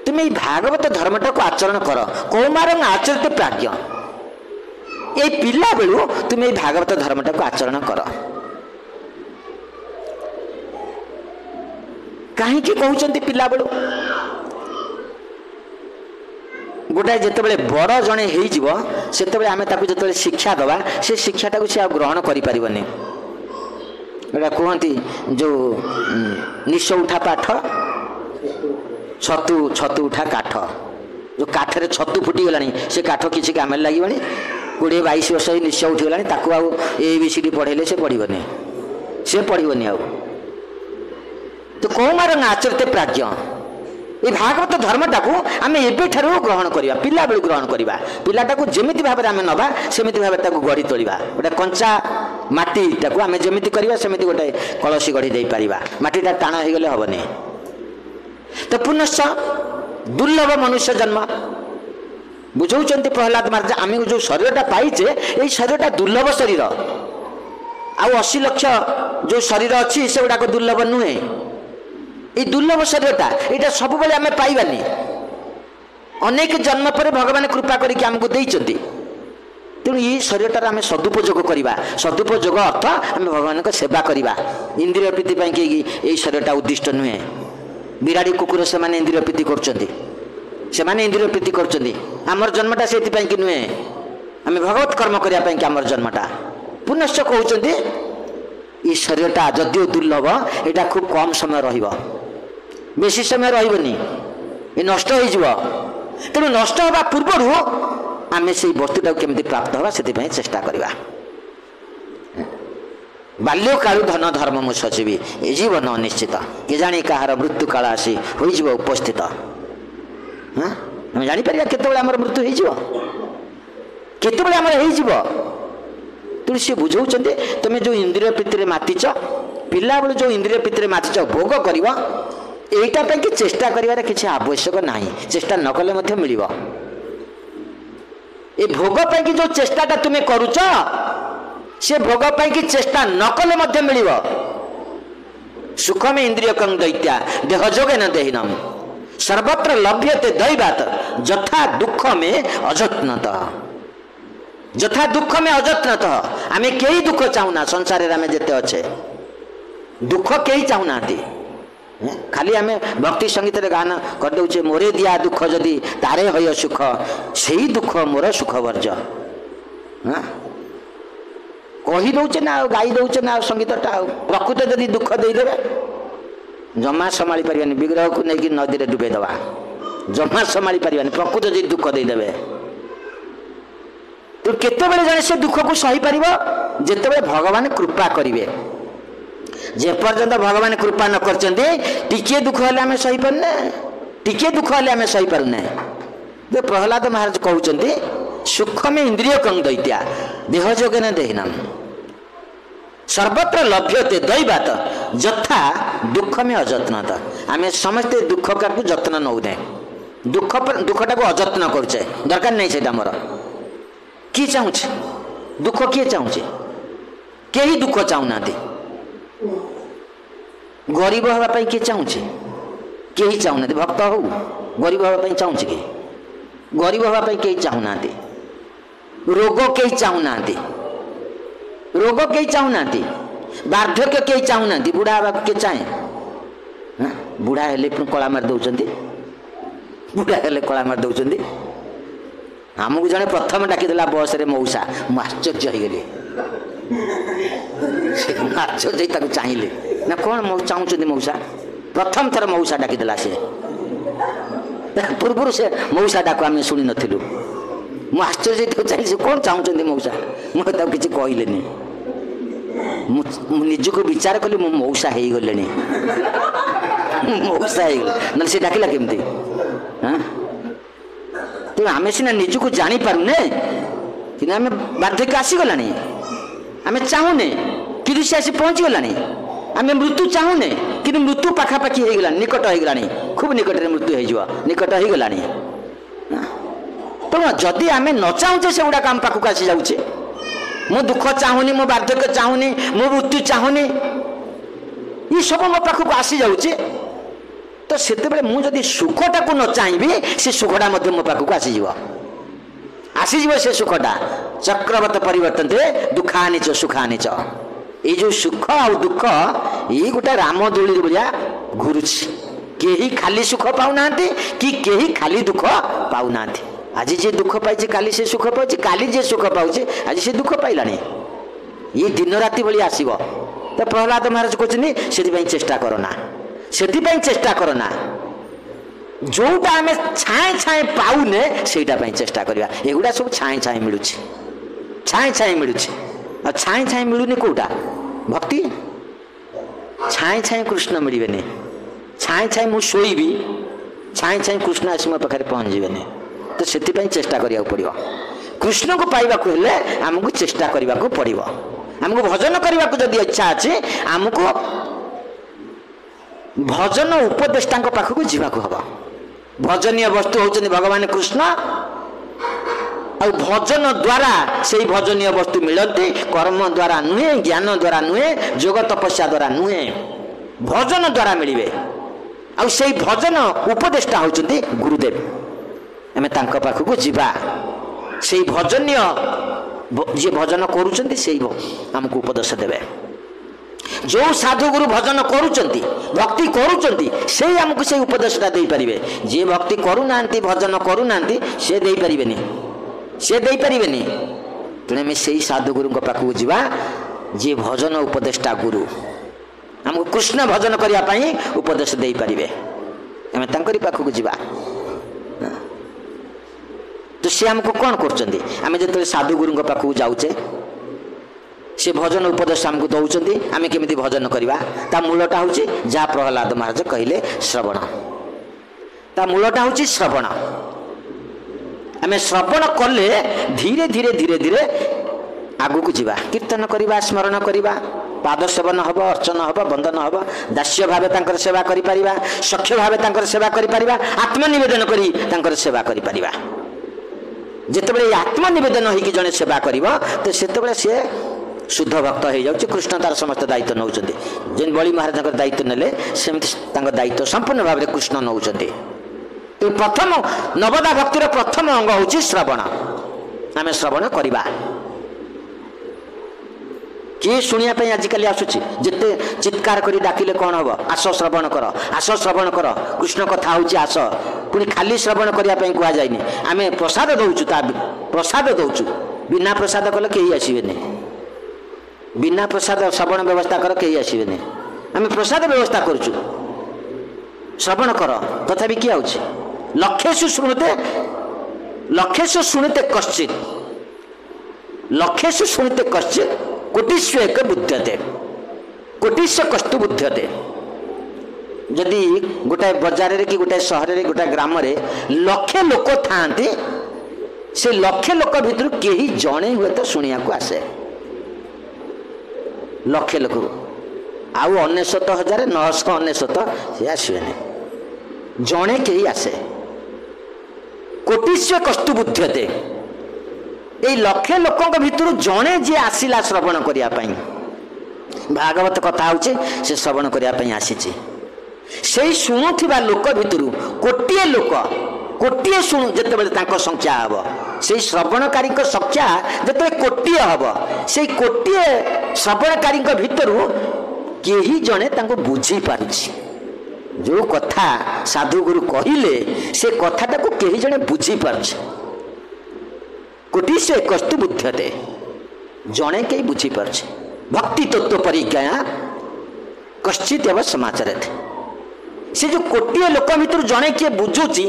तुम्हें भागवत धर्मटा को आचरण कर कौमारंग आचरते प्राज्ञ ये पिला बेलू तुम्हें भागवत धर्मटा को आचरण कर कहीं कहते पिला बेलू गोटाए जिते बड़ जड़े होते आम जो शिक्षा दवा से शिक्षाटा को सी ग्रहण करें कहती जो निश उठा पाठ छतु छतु उठा काठ जो काठरे छतु फुटीगला से काठ किसी काम लगे 20-22 वर्ष निश उठीगला ABCD पढ़ेले से पढ़नी से पढ़नी आ तो कौमारंग आचरते प्राज्ञ ये भागवत धर्मटा को आम एबेठारू ग्रहण करवा पिला बेलू ग्रहण करवा पिलाटा को जमिति भाव में आम नवा सेमिति भाव ताको गढ़ी तोलिबा गोटे कंचा माटीटा को आम जमिति करवा सेमिति गोटे कलसी गढ़ी दे पारिबा माटीटा टाण हो गले हेनी तो तो पुनश्च दुर्लभ मनुष्य जन्म बुझाऊँ प्रहलाद महाराज आम जो शरीरटा पाइचे ये शरीरटा दुर्लभ शरीर आउ 80 लाख जो शरीर अच्छी से गुड़ाक दुर्लभ नुहे ये दुर्लभ शरीरटा यहाँ सब आम पाइबानी अनेक जन्म पर भगवान कृपा करके आमको देइचंती तेणु ये शरीरटार आम सदुपयोग करवा सदुपयोग अर्थ आम भगवान को सेवा करवा इंद्रिय प्रीति कहीं यही शरीरटा उद्दिष्ट नुहे बिराड़ी कुकुर से माने इंद्रिय प्रीति कर इंद्रिय प्रीति कर जन्मटा से नुहे आम भगवत कर्म करने आमर जन्मटा पुनश्च कहते ये शरीरटा जदिव दुर्लभ यहाँ खूब कम समय बेसी समय रही ये नष्ट हो तेणु नष्ट हवा पूर्वर आम से वस्तुटा केमती प्राप्त हवा से चेष्टा करवा बाल्य कालू धन धर्म मु सचिवी ये जीवन अनिश्चित के जानी कहार मृत्यु काल आसी हो उपस्थित हाँ आम जापर केतबे आम मृत्यु होतबे आम हो तेणु सी बुझाऊँ तुम जो इंद्रिय प्रीति मातिच पिला बेलू जो इंद्रिय प्रीति मातिच भोग कर एटा कि चेष्टा करिवार किसी आवश्यक नहीं चेष्टा न कले मिल ये भोग कि जो चेष्टाटा तुम्हें करुच से भोग कि चेष्टा न कले मिल सुख में इंद्रिय कं दैत्या देह जोगे न देहीनम सर्वत्र लभ्यते दैवात जथा दुख में अजत्नत जथा दुख में अजत्नत आमे कई दुख चाहूना संसार में जेते अच्छे दुख कई चाहूना खाली आम भक्ति संगीत गान करदे मोरे दिया दुख जदि तारे हय सुख से दुख मोर सुख वर्ज हाँ कही दौचे ना गाई दौचे ना संगीतटा प्रकृत जदि दुख देदेवे जमा संभाली पारिबानी विग्रह को लेकिन नदी में डुबे दवा जमा संभाली पारिबानी प्रकृत जदि दुख देदेवे तो केतेबेले जाने से दुख को सही पारिबो जेतेबेले भगवान कृपा करिवे जे पर्यंत भगवान कृपा न करचंदे टिके दुख हेले आमे सही परने टिके दुख हेले आमे सही परने जे प्रहलाद महाराज कहउचंदी सुख में इंद्रिय कं दैत्या देह जोगे न देहिनाम सर्वत्र लभ्यते दैवात जथा दुख में अजत्नत आमे समस्ते दुख का जत्न नौने दुखटा को अजत्न करुचे दरकार नहीं से मोर किए चाहूचे दुख किए चाहूचे कहीं दुख चाहूना गरीब हाँपाई किए चाहूचे कहीं चाहूना भक्त हो गरीब हाँपाई चाहूचे कि गरीब हाँपाई कहीं चाहूना रोग कहीं चाहूना रोग कहीं चाहूना वार्धक्य कहीं चाहूना बुढ़ा हाँ किए चाहे बुढ़ा हेले कला मार दौरान बुढ़ा हेले कला मार दौरान आमको जड़े प्रथम डाकीदेला बस रे मौसा मु आश्चर्य होगली आश्चर्य चाहिए ना कौन चाहूँ मौसा प्रथम थर मौसा डाकीदेला सी पूर्व से मौसा डाक आम शुणी नु मु आश्चर्य चाहिए कौन चाहूँ मौसा मुझे किसी कहलेनी निजक विचार कली मु मौसा हो गले मौसा हो ना सी डाकिला केमती हाँ तेणु आम सीना निजक जापारूने कि आम वार्धक्य आसीगला आम चाहूने कि सी आसी पहुँची गला आम मृत्यु चाहूने कि मृत्यु पाखापाखि हो गला निकट हो गला खूब निकट में मृत्यु हो निकट हो गला तेणु जदि आम न चाहूचे से गुड़ाक आम पाखक आसी जाऊे मु दुख चाहूनी मो वार्धक्य चाहूनी मो मृत्यु चाहूनी ये सब मो पाखक आसी जाऊे तो से मुझे सुखटा को न चाहिए से सुखटा मो पाखक आसीज से सुखटा चक्रवत परिवर्तन दुखानी च सुखानी च ये जो सुख आ दुख ये गोटे रामदोली भाया घुरुची कहीं खाली सुख पाऊना कि कहीं खाली दुख पाऊना आज जे दुख पाई काली से सुख पाई काली जे सुख पाऊे आज से दुख पाइला ये दिन राति भाई आसब तो प्रहलाद महाराज कहते से चेष्टा करना से चेष्टा करना जोटा आम छाए छाए पाऊने सेटा चेष्टा करवा एगुड़ा सब छाए छाए मिलूँ छाए छाए मिलूँ आ छाए छाए मिलूनी कौटा भक्ति छाए छाए कृष्ण मिलने छाए छाए मुझे शोबी छाए छाए कृष्ण आस मो पाखे पहुँच जाए तो से चेष्टा करा पड़ो कृष्ण को पाइबा हेले आमको चेष्टा करने को पड़ो आमको भजन करने को जब इच्छा अच्छे आमको भजन उपदेष्टा पाखक जावाक हम। भजनीय वस्तु होउछन्ति भगवान कृष्ण। आ भजन द्वारा से भजनीय वस्तु मिलती, कर्म द्वारा नुहे, ज्ञान द्वारा नुहे, जोग तपस्या द्वारा नुहे, भजन द्वारा मिलिबे। आ से भजन उपदेष्टा होउछन्ति गुरुदेव। आमे तांका पाखक जीवा, से भजनीय जे भजन करूछन्ति से हमको उपदेश देबे। जो साधु गुरु भजन करूचंती, भक्ति करूचंती, से हमको से उपदेशटा दे परिबे। जे भक्ति करू नांती, भजन करू नांती, से दे परिबेनी, से दे परिबेनी। तने में से साधु गुरु को पाखु जीवा जे भजन उपदेशटा गुरु हमको कृष्ण भजन करिया पई उपदेश दे परिबे। हमें तांकरी पाखु जीवा। तो से हमको कौन करचंती? आमे जतले साधु गुरु को पाखु जाउचे, से भजन उपदेश हमको दौरान आम केमी भजन करवा। ता मूलटा हूँ जहाँ प्रहलाद महाराज कहले श्रवण, ता मूलटा हूँ श्रवण। आम श्रवण कले धीरे धीरे धीरे धीरे आगू को जीवा, कीर्तन करवा, स्मरण करवा, पाद सेवन हम, अर्चन हम, बंदन हम, दास्य भाव तांकर सेवा करि परिबा, सख्य भाव तांकर सेवा करि परिबा, आत्मनिवेदन करी तांकर सेवा करि परिबा। जेतेबेले आत्मनिवेदन होइकि जने सेवा करिवो तो सेतेबेले से शुद्ध भक्त हो जाऊँ। कृष्ण तार समस्त दायित्व नौ, जेन बलि महाराज दायित्व नेले सेमती दायित्व संपूर्ण भाव में कृष्ण नौ। तो प्रथम नवदा भक्तिर प्रथम अंग हूँ श्रवण। आम श्रवण करवा। किए शुणा आजिकल आसूची, जिते चित्कार करी डाकिले कौन हम, आस श्रवण कर, आस श्रवण कर, कृष्ण कथा हूँ आस। पुणी खाली श्रवण करने कह जाए। आम प्रसाद दौचु, प्रसाद दौचु, बिना प्रसाद कले कहीं आसबेनि, बिना प्रसाद श्रवण व्यवस्था कर कहीं आसबेनि। आम प्रसाद व्यवस्था करुचु, श्रवण कर। तथापि किए आउछि लक्षेषु शुणुते, लक्षेषु शुणुते कश्चित, लक्षेषु शुणुते कश्चित, कोटिष्व एक बुध्यते, कोटिष्व कस्तु बुध्यते। जदि गोटाए बजार कि गोटाए सहर रे गोटाए ग्राम रे लक्षे लोक थांती, से लक्षे लोक भितर केही जणे हुए तो शुणिया को आसे। लक्षे लोक आउ 99,999 से आसबेनि, जणे कहीं आसे। कोटिष्व कस्तु बुध्यते, ये लक्षे लोकों भितर जणे जे आसिला श्रवण करिया पई, भागवत कथा होचे से श्रवण करिया पई आसीची। से शुणुथिबा लोक भितर कोटिए लोक, कोटिए शुणु जेतेबेले तांको संख्या हबो, से श्रवणकारी संख्या जेतेबेले कोटिए हबो, से कोटिए श्रवणकारी भितर केही जणे तांको बुझी पारुछि। जो कथा साधु गुरु कहिले से कथाटा को केही जणे बुझी पारुछि। कोटि से कस्तु बुध्यते, जणे कई बुझी पारुछि। भक्ति तत्व परिज्ञा कश्चित एवं समाचरते। से जो कोटिए लोक भितर जणे किए बुझुछि,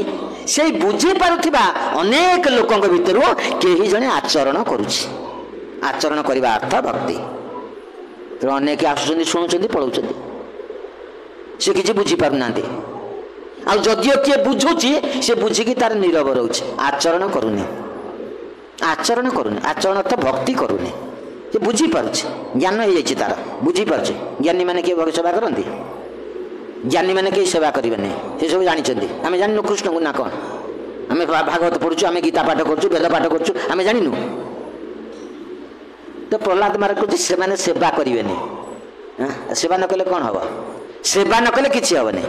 से बुझी पारुथिबा अनेक लोकंक भितर केही जणे आचरण करुछि। आचरण करबा अर्थ भक्ति। तो अनेक आसुचंदी, शुणुचंदी, पळौचंदी, से किसी बुझी पारना। आ जदियो किए बुझुछि से बुझिकी तार नीरव रोचे, आचरण करूनी, आचरण करूनी। आचरण अर्थ भक्ति करूनी। से बुझी पारुछि, ज्ञान हो जाइछि तार, बुझी पारुछि। ज्ञानी माने के भक्त सेवा करନ୍ତି, ज्ञानी माने के सेवा करिबेनी, से सब जानिछन्ती। आमे जानिनु कृष्ण को ना कोन, आमे भागवत पढुछु, आमे गीता पाठ करछु, वेद पाठ करछु, आमे जानिनु। तो प्रहलाद महाराज कहते से माने सेवा करिबेनी। सेवा न कले कौन हम, सेवा न कले किछि हबनी,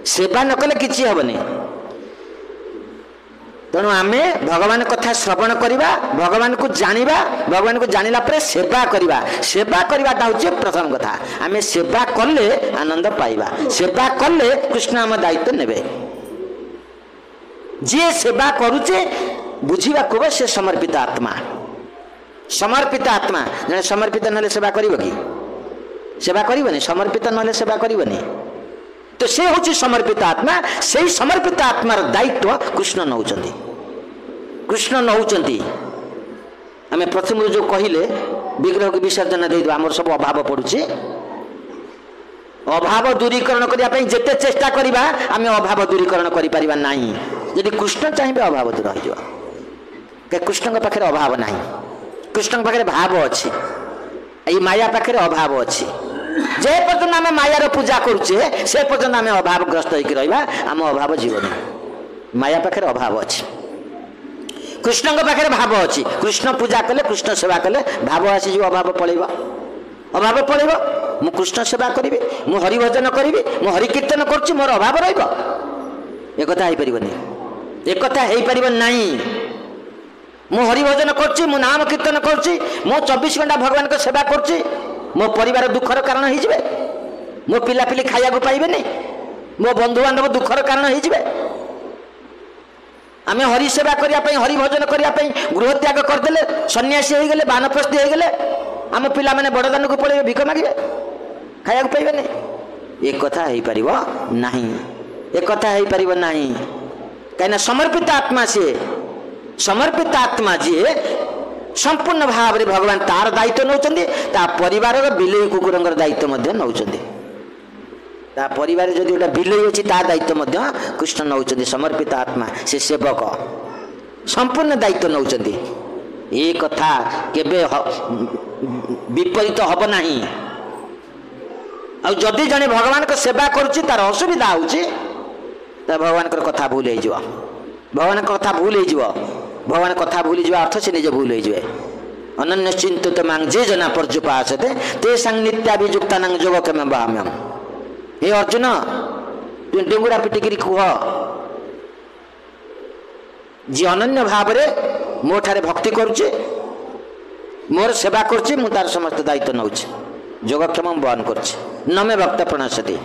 सेवा न कले किछि हबनी। तेणु आमे भगवान कथा श्रवण करिबा, भगवान को जानिबा, भगवान को जानिला परे सेवा करिबा। सेवा करिबाटा होचे प्रथम कथा। आमे सेवा कले आनंद पाइबा, सेवा कले कृष्ण आम दायित्व नेबे। जे सेवा करूचे बुझिबा को से समर्पित आत्मा, समर्पित आत्मा। जने समर्पित नले सेवा करिवो कि, सेवा करिवनी, समर्पित नले सेवा करिवनी। तो से होची समर्पित आत्मा। से समर्पित आत्मार दायित्व कृष्ण नौचंती, कृष्ण नौचंती। आमे प्रथम जो कहिले विग्रह के विसर्जन दे दो, हमर सब अभाव पडुची। अभाव दूरीकरण करिया पई जेते चेष्टा करिबा आमे अभाव दूरीकरण करि परिबा नाही। यदि कृष्ण चाहिबे अभाव दूर हो जाओ। के कृष्ण के पाखरे अभाव नाही, कृष्ण पाखे भाव अच्छी, ये माया पाखे अभाव अच्छी। जे पर्यंत आम मायार पूजा करुचे से पर्यंत आम अभावग्रस्त होकर रहा आम अभाव जीवन माया पाखे अभाव अच्छी कृष्ण पाखे भाव अच्छी कृष्ण पूजा कले कृष्ण सेवा कले भाव आसी अभाव पलैब अभाव पलैब मु कृष्ण सेवा करी मु हरि भजन करी मु हरि कीर्तन करुच्ची मोर अभाव रहा एक नहीं मु हरि भजन करुच्ची मु नाम कीर्तन करुच्ची मु 24 घंटा भगवान को सेवा करुच्ची मो परिवार दुखर कारण हो मो पिला पिली खाया पाइबे मो बंधु बांधव दुखर कारण हो आम हरि सेवा करने हरि भजन करने गृह त्याग करदे सन्यासी हो गले बानप्रस्थी हो गले आम पिला माने बड़दान को पड़े भिख मागे खाया पाइबे एक कथा हो पार नहीं एक कथा हो पार नहीं कहीं समर्पित आत्मा सी समर्पित आत्मा जी संपूर्ण भाव में भगवान तार दायित्व नौकरी परिवार बिलई कुकुर दायित्व नौकरी परिवार जदि गोटे बिलई अच्छी ता दायित्व कृष्ण नौकरी समर्पित आत्मा से सेवक संपूर्ण दायित्व नौकरी ये कथा केबे विपरीत हम नहीं जदि जड़े भगवान को सेवा करुच्ची तार असुविधा होची भगवान कथा भूल हो भगवान कथा भूल हो भगवान कथा भूली जा अर्थ से निज भूल हो अनन्य चिंतित मांग जे जना पर्युपासते ते संग नित्याभियुक्ता नंग जोग केम बाम्यम हे अर्जुन तु डेंगुरा पिटिकी कह जी अनन्य भाव मो ठारे भक्ति करुचे मोर सेवा करुचे मु तार समस्त दायित्व नौचे जोगक्षेम बहन करुचे नमे भक्त प्रणश्यति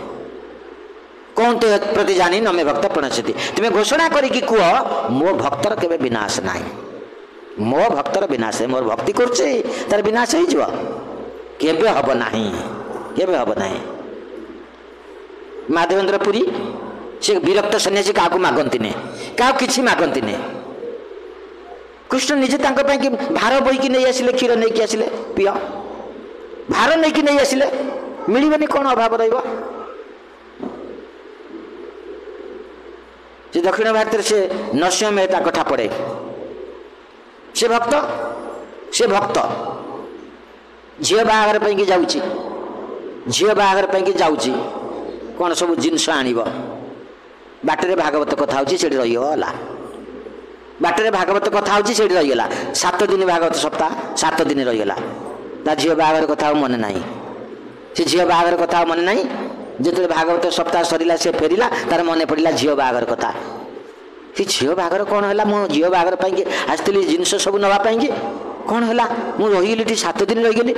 कौन ते प्रति जानी नमे भक्त प्रणश्यति तुम्हें घोषणा करी कह मो भक्तर केबे विनाश नाही मो भक्तर विनाश मोर भक्ति करुचे तार विनाश हो केबे हब नाही केबे हब नाही माधवेंद्र पुरी से विरक्त सन्यासी क्या मागती ने क्या कि मागती ने कृष्ण निजे कि भार बोईकी नहीं आसिले क्षीर नहीं आसिले पिय भार नहीं नहीं आसिले मिलबनी कौन अभाव रहा दक्षिण भारत से नरसिंह मेहता कथा पढ़े से भक्त झील बाहागर पे जाऊँगी झील बाहागर पे जाऊँगी कौन सब जिनस आणव बाटर भागवत कथा होती रहीगला बाटर भागवत कथा होती रहीगला 7 दिन भागवत सप्ताह 7 दिन रहीगला ता झील बाहागर कथा मन ना से झील बाहागर कथा मन ना जो भागवत सप्ताह सरला से फेरला तार मन पड़ा झील बाहागर कथा कि झील बाहागर कौन है मो झील बाहागर पाई आसती जिनस सब नापी कौन है मुझे रहीगली 7 दिन रहीगली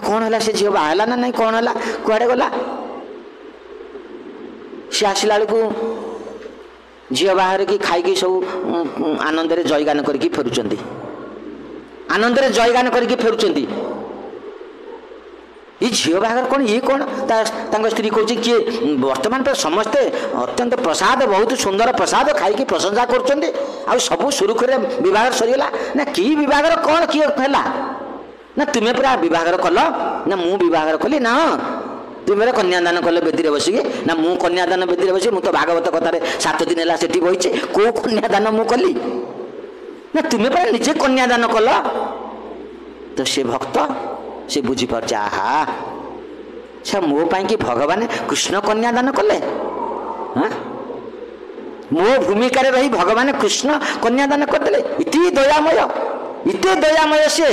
कौन है से झील बाहला ना नहीं कौन है कुआड़े गला सी आसला बेलू झील बाहर की खाई सब आनंद जयगान करके फेरुंट आनंद जयगान करके फेरुंट ये झील बाहर कौन ये कौन स्त्री कौन किए वर्तमान पर समस्ते अत्यंत प्रसाद बहुत सुंदर प्रसाद खाई प्रशंसा कर सब सुरुखुरे बह सरीगला ना कि बह कौन किए है ना तुम्हें पूरा बह कल ना मु बह कली ना तुम मेरे कन्यादान कल बेदी बसिकी ना मु कन्यादान बेदी बस मुझे तो भागवत कथार 7 दिन है से बही कौ कन्यादान मु कली ना तुम्हें पर निजे कन्यादान कल तो से भक्त से बुझीपार आहा अच्छा मो कि भगवान कृष्ण कन्यादान कले हाँ मो भूमिका रही भगवान कृष्ण कन्यादान करदे इति दयामय से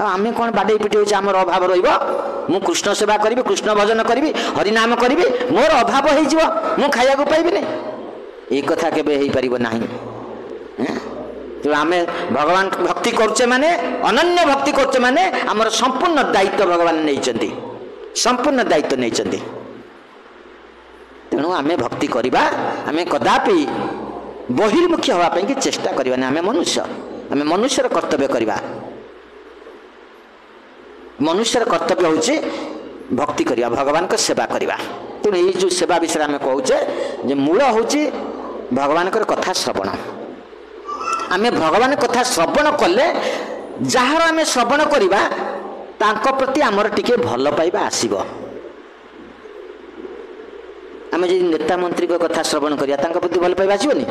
आम कौन बाडे पिटी हो आमर अभाव रु कृष्ण सेवा करी कृष्ण भजन करी हरिनाम करी मोर अभाव हो खाया पाइबी एक कथा केबे हो पार ना तो आम भगवान भक्ति करचे माने अनन्य भक्ति करचे माने आमर संपूर्ण दायित्व भगवान नहीं संपूर्ण दायित्व नहीं तेणु आम भक्ति करवा आम कदापि बहिर्मुखी हाँपाई चेष्टा करवा आम मनुष्यर कर्तव्य करवा मनुष्यर कर्तव्य हूँ भक्ति करवा भगवान को सेवा करवा तेणु ये जो सेवा विषय आम कहे मूल हूँ भगवान कथा श्रवण आम भगवान कथा श्रवण कले जार आम श्रवण करवा तांको प्रति आमर टिके भल पाइबा आसीबो आम जदि नेता मंत्री को कथा श्रवण करिया तांको प्रति भल पाइबा आसीबनी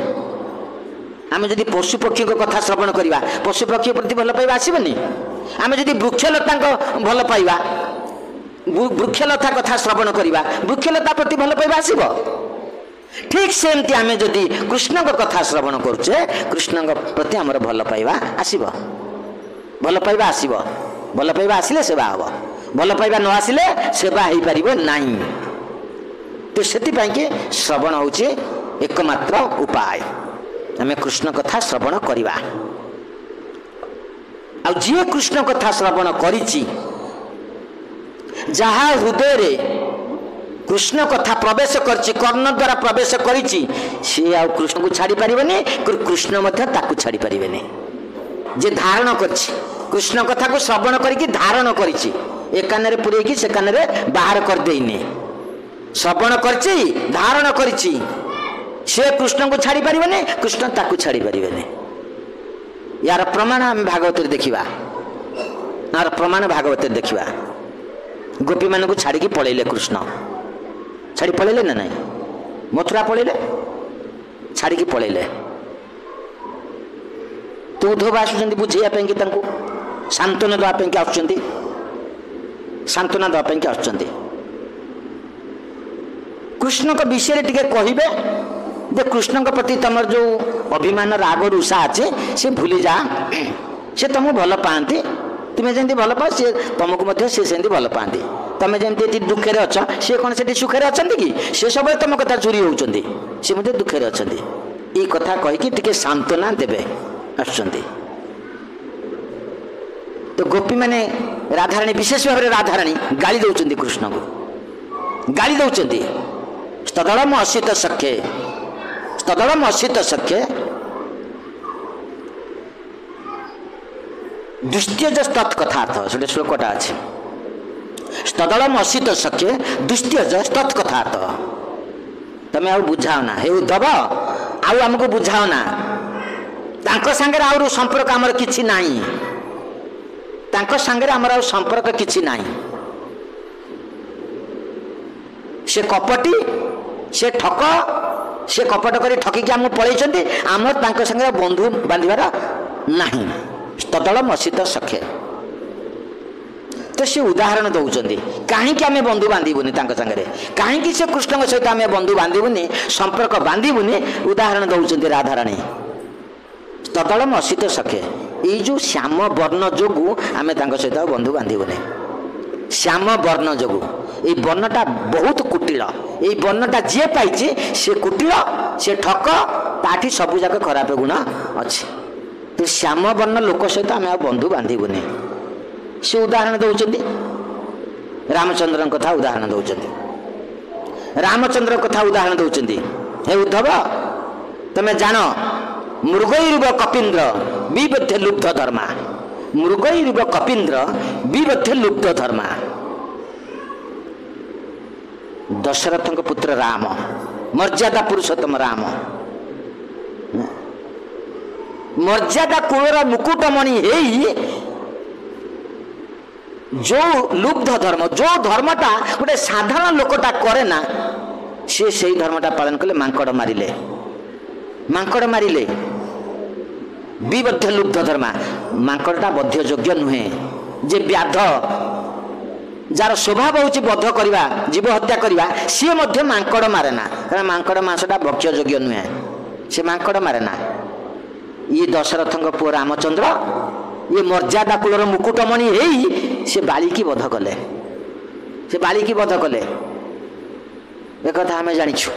आम जदि पशु पक्षी को कथा श्रवण करिया पशु पक्षी प्रति भल पाइबा आसीबनी आम जदि वृक्षलता भल पाइबा वृक्षलता कथा श्रवण करवा वृक्षलता प्रति भल पाइबा आसीब। ठीक सेमती आम जदि कृष्ण कथा श्रवण करुचे कृष्ण प्रति आमर भल पाइबा आसीब। भल पाइबा आसीब। भल पाइबा आसिले सेवा हम। भल पाइबा न आसिले सेवा हो पार नहीं। तो से श्रवण हूँ एकमात्र उपाय। आम कृष्ण कथा श्रवण करवा। जी कृष्ण कथा श्रवण करिछि जहा हृदय रे कृष्ण कथा प्रवेश करछि कर्ण द्वारा प्रवेश करिछि से आ कृष्ण को छाड़ी पारिबेनी कृष्ण मध्य ताकू छाड़ी पारिबेनी। जे धारण करछि कृष्ण कथा को श्रवण करिकि धारण करिछि एक कान रे पुरेकी से कान रे बाहर कर देइनी श्रवण करछि धारण करिछि से कृष्ण को छाड़ी पारिबेनी कृष्ण ताकू छाड़ी पारिबेनी। यार प्रमाण आम भागवत देखा। यार प्रमाण भागवत देखा। गोपी मान को छाड़ी पलैले कृष्ण छाड़ी पलैले ना नहीं मथुरा पलैले छाड़ी पलैले। तो उद्धव आसुच्च बुझाई कि सांत्वना देवाई आसुच्च सांत्वना देवाई आसुच्च कृष्ण का विषय टिके कहिबे जे कृष्ण के प्रति तमर जो अभिमान राग रुषा अच्छे से भूली जा। से तुमको भल पाती तुम्हें जमी भल पा सी तुमको सेमती भल पाती। तुम्हें जमी दुखे अच्छ सी कौन से सुखे अच्छा कि सी सब तुम कथा चोरी होती सी दुखे अच्छा ये कथा कहीकि सांत्वना देवे आसुच्च। तो गोपी मैंने राधाराणी विशेष भाव में राधाराणी गाली दौरान कृष्ण को गाली दौरान स्तदलम असित सख्ये स्तदलम असित सख्ये दुष्ट्यज तत्कथार्थ से श्लोकटा अच्छे स्तदलम असित सख्ये दुष्ट्यज तत्कथार्थ। तमें आ बुझाओ ना हे उद्धव आमको बुझाओ ना सांगे आउ संपर्क आमर किछि नाही सांगे आमर संपर्क किछि नाही। से कपटी से ठक से कपट कर ठकिकी आमको पलैंट आमर संगे बंधु बांधार नहीं। स्तदलम असित सख्ये तो सी उदाहरण दौरान कहीं आम बंधु बांधबूनी सांगे कहीं से कृष्ण सहित आम बंधु बांधबूनी संपर्क बांधबूनी उदाहरण दौरान राधाराणी स्तदलम असित सख्ये ये जो श्याम वर्ण जोगु आम सहित बंधु बांधबूनी श्याम वर्ण जोगु ये वर्णटा बहुत कुटिल ये वर्णटा जी पाई सी कुटिल सी ठक ताठी सबू जाक खराब गुण अच्छे। तो श्याम वर्ण लोक सहित आम बंधु बांधबूनी से उदाहरण दौरान रामचंद्र कथा उदाहरण दौरान रामचंद्र कथा उदाहरण दौरान हे उद्धव तमें जान मृगैरुव कपीन्द्र विबध्य लुब्ध धर्मा मृगैरुव कपीन्द्र विबध्य लुब्ध धर्मा। दशरथ पुत्र राम मर्यादा पुरुषोत्तम राम मर्यादा कूलर मुकुटमणि हेई जो लुब्ध धर्म जो धर्मटा गोटे साधारण लोकटा करे ना सी से धर्मटा पालन कले मांकड़ मारिले विबद्ध लुब्ध धर्मा मांकड़टा बध्य योग्य नुहे जे व्याध जार स्वभाव हूँ बध करवा जीव हत्या करवा सी मांकड़ मारे ना कारण मांकड़ मांसटा भक्ष्य योग्य नुहे से मांकड़ मारे ना। ये दशरथ पुओ रामचंद्र ये मर्यादा कूलर मुकुटमणि हेई से बालिकी बध कले से बालिकी बध कले एक कथा आम जानिछु।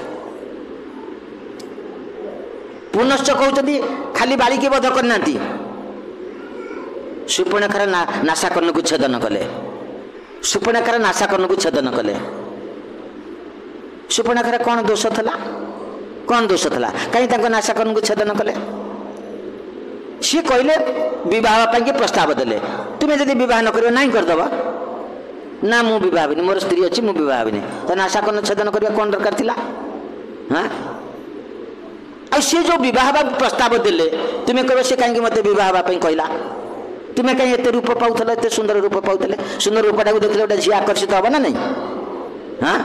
पुनश्च कहते खाली बालिकी बध करना सुपर्णखार नासाकर्ण को छेदन कले सुपर्णखार नासाकर्ण को छेदन कले सुपर्णखार कौन दोष थला कहीं नासाकर्ण को छेदन कले सी कहले विवाह के प्रस्ताव देले तुम्हें जब विवाह न कर नहीं करदब ना मु विवाह हेनी मोर स्त्री अच्छी मु विवाह हेनी तो नासाकर्ण छेदन करवा कौन दरकार थिला। हाँ आ सी जो विवाह प्रस्ताव देले तुम्हें कह से कहीं मत विवाह कहला तुम्हें कहीं एत रूप पाऊल एत सुंदर रूप पाऊले सुंदर रूपटा को देखले गोटे झी आकर्षित हम ना नहीं। हाँ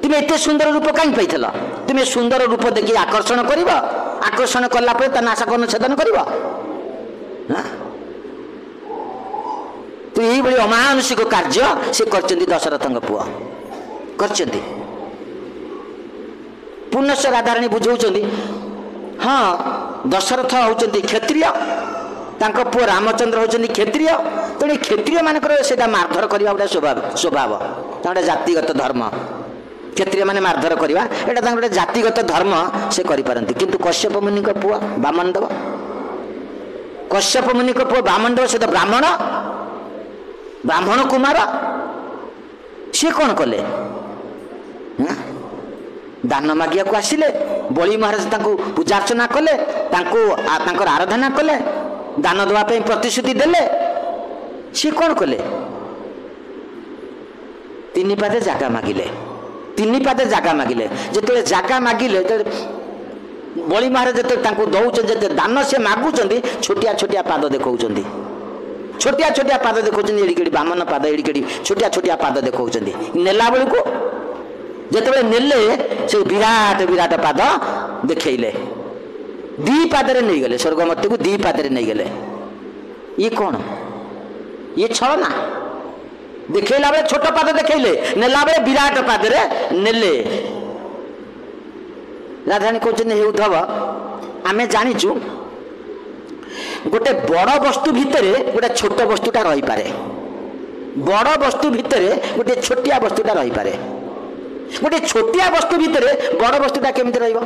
तुम्हें एत सुंदर रूप कहीं पाइल तुम्हें सुंदर रूप देखिए आकर्षण कर आकर्षण कला नासाकर्ण छेदन कर। तो ये अमानुषिक कार्य से करचंदी दशरथ पुआ करचंदी। पुनश्च राधाराणी बुझाऊँच हाँ दशरथ होचंदी क्षत्रिय तांको पुआ रामचंद्र होचंदी क्षत्रिय तेणु क्षत्रिय मानकर सेटा मारधर करवा गोटे स्वभाव गोटे जातिगत धर्म क्षत्रिय माने मारधर करवा एटा गोटे जातिगत धर्म से करिपारंती किंतु कश्यप मुनि को पुआ वामनदेव कश्यप मुनि को पुआ वामनदेव से तो ब्राह्मण कुमार सी कौन कले दान मागिया को आसिले बलि महाराज तांको पूजा अर्चना कले तांको आराधना कले दान देवा प्रतिश्रुति देले सी कौन कले तीन पादे जागा मागिले तीन पादे जागा मागिले जिते जागा मागिले बलि महाराज जो दौरान दान से मागुंट छोटिया छोटिया पाद देखा छोटिया छोटिया पाद देखा एड़िकेड़ी बामन पाद एड़िकेड़ी छोटिया छोटिया पाद देखा नेला बेलू जिते नेले से विराट विराट पाद देखले दी पादे नहीं गले स्वर्गमर्त्य को दी पादे नहीं गले ये कौन ये छलना देखला बेले छोट पाद देखले नेला बेले विराट पादे नेले राधाराणी कहते हे उद्धव आमे जानिचु गोटे बड़ वस्तु भितर गोटे छोट वस्तुटा रही पारे बड़ वस्तु भितर गोटे छोटिया वस्तुटा रही पारे गोटे छोटिया वस्तु भितर बड़ वस्तुटा केमिति रहिबो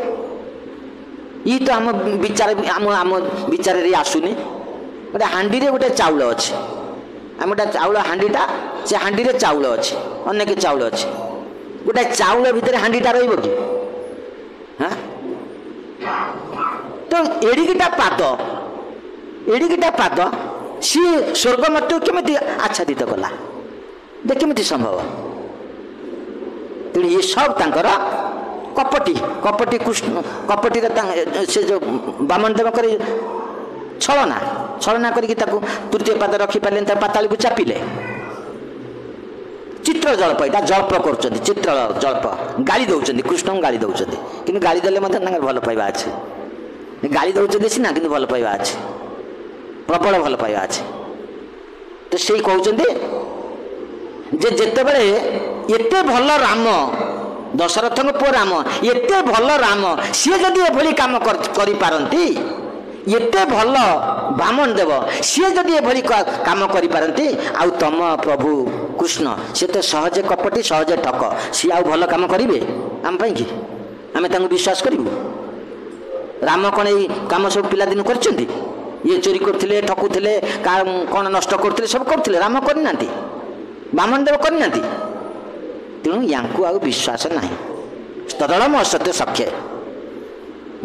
ई तो आम विचार आम विचार रे आसुनी गोटे हांडी रे गोटे चाउल अछि आम गोटे चाउल हांडीटा से हांडी रे चाउल अछि अनेक चाउल अछि गोटे चाउल भितर हांडीटा रहिबो कि हाँ तो एड़िकिटा पाद सी स्वर्गमर्त्य केमिति आच्छादित कला दे केमिति संभव तेणु ये सब तांकर कपटी कपटी कृष्ण कपटी से जो बामन देव कर छलना छलना करके तृतीय पाद रखी पारे पाताली को चापिले चित्र जल्प यहाँ जल्प कर चित्र जल्प गाली दौरान कृष्ण को गाली दौरान कि गाली देले भल पाइबा अच्छे गाली दौरान सीना कि भल पाइबा अच्छे प्रबल भल पाइबा अच्छे तो से कहते जेते बड़े एते भल राम दशरथ पुओ राम एते भल राम सी जदि एभली काम करि पारंती एते भल बामन देव सी जदि एभली काम करि पारंती आउ तम प्रभु कृष्ण से तो सहजे कपटी सहजे ठक सी आउ भल काम करिवे आम पई कि आमे तांको विश्वास करिवु राम कौन ये काम सब पिला दिन करछंती ये चोरी करथिले ठकुथिले कौन नष्ट करथिले सब करथिले राम करना बामन देव करना तेणु यांकु आउ विश्वास नहीं तदड़म असत्य सख्य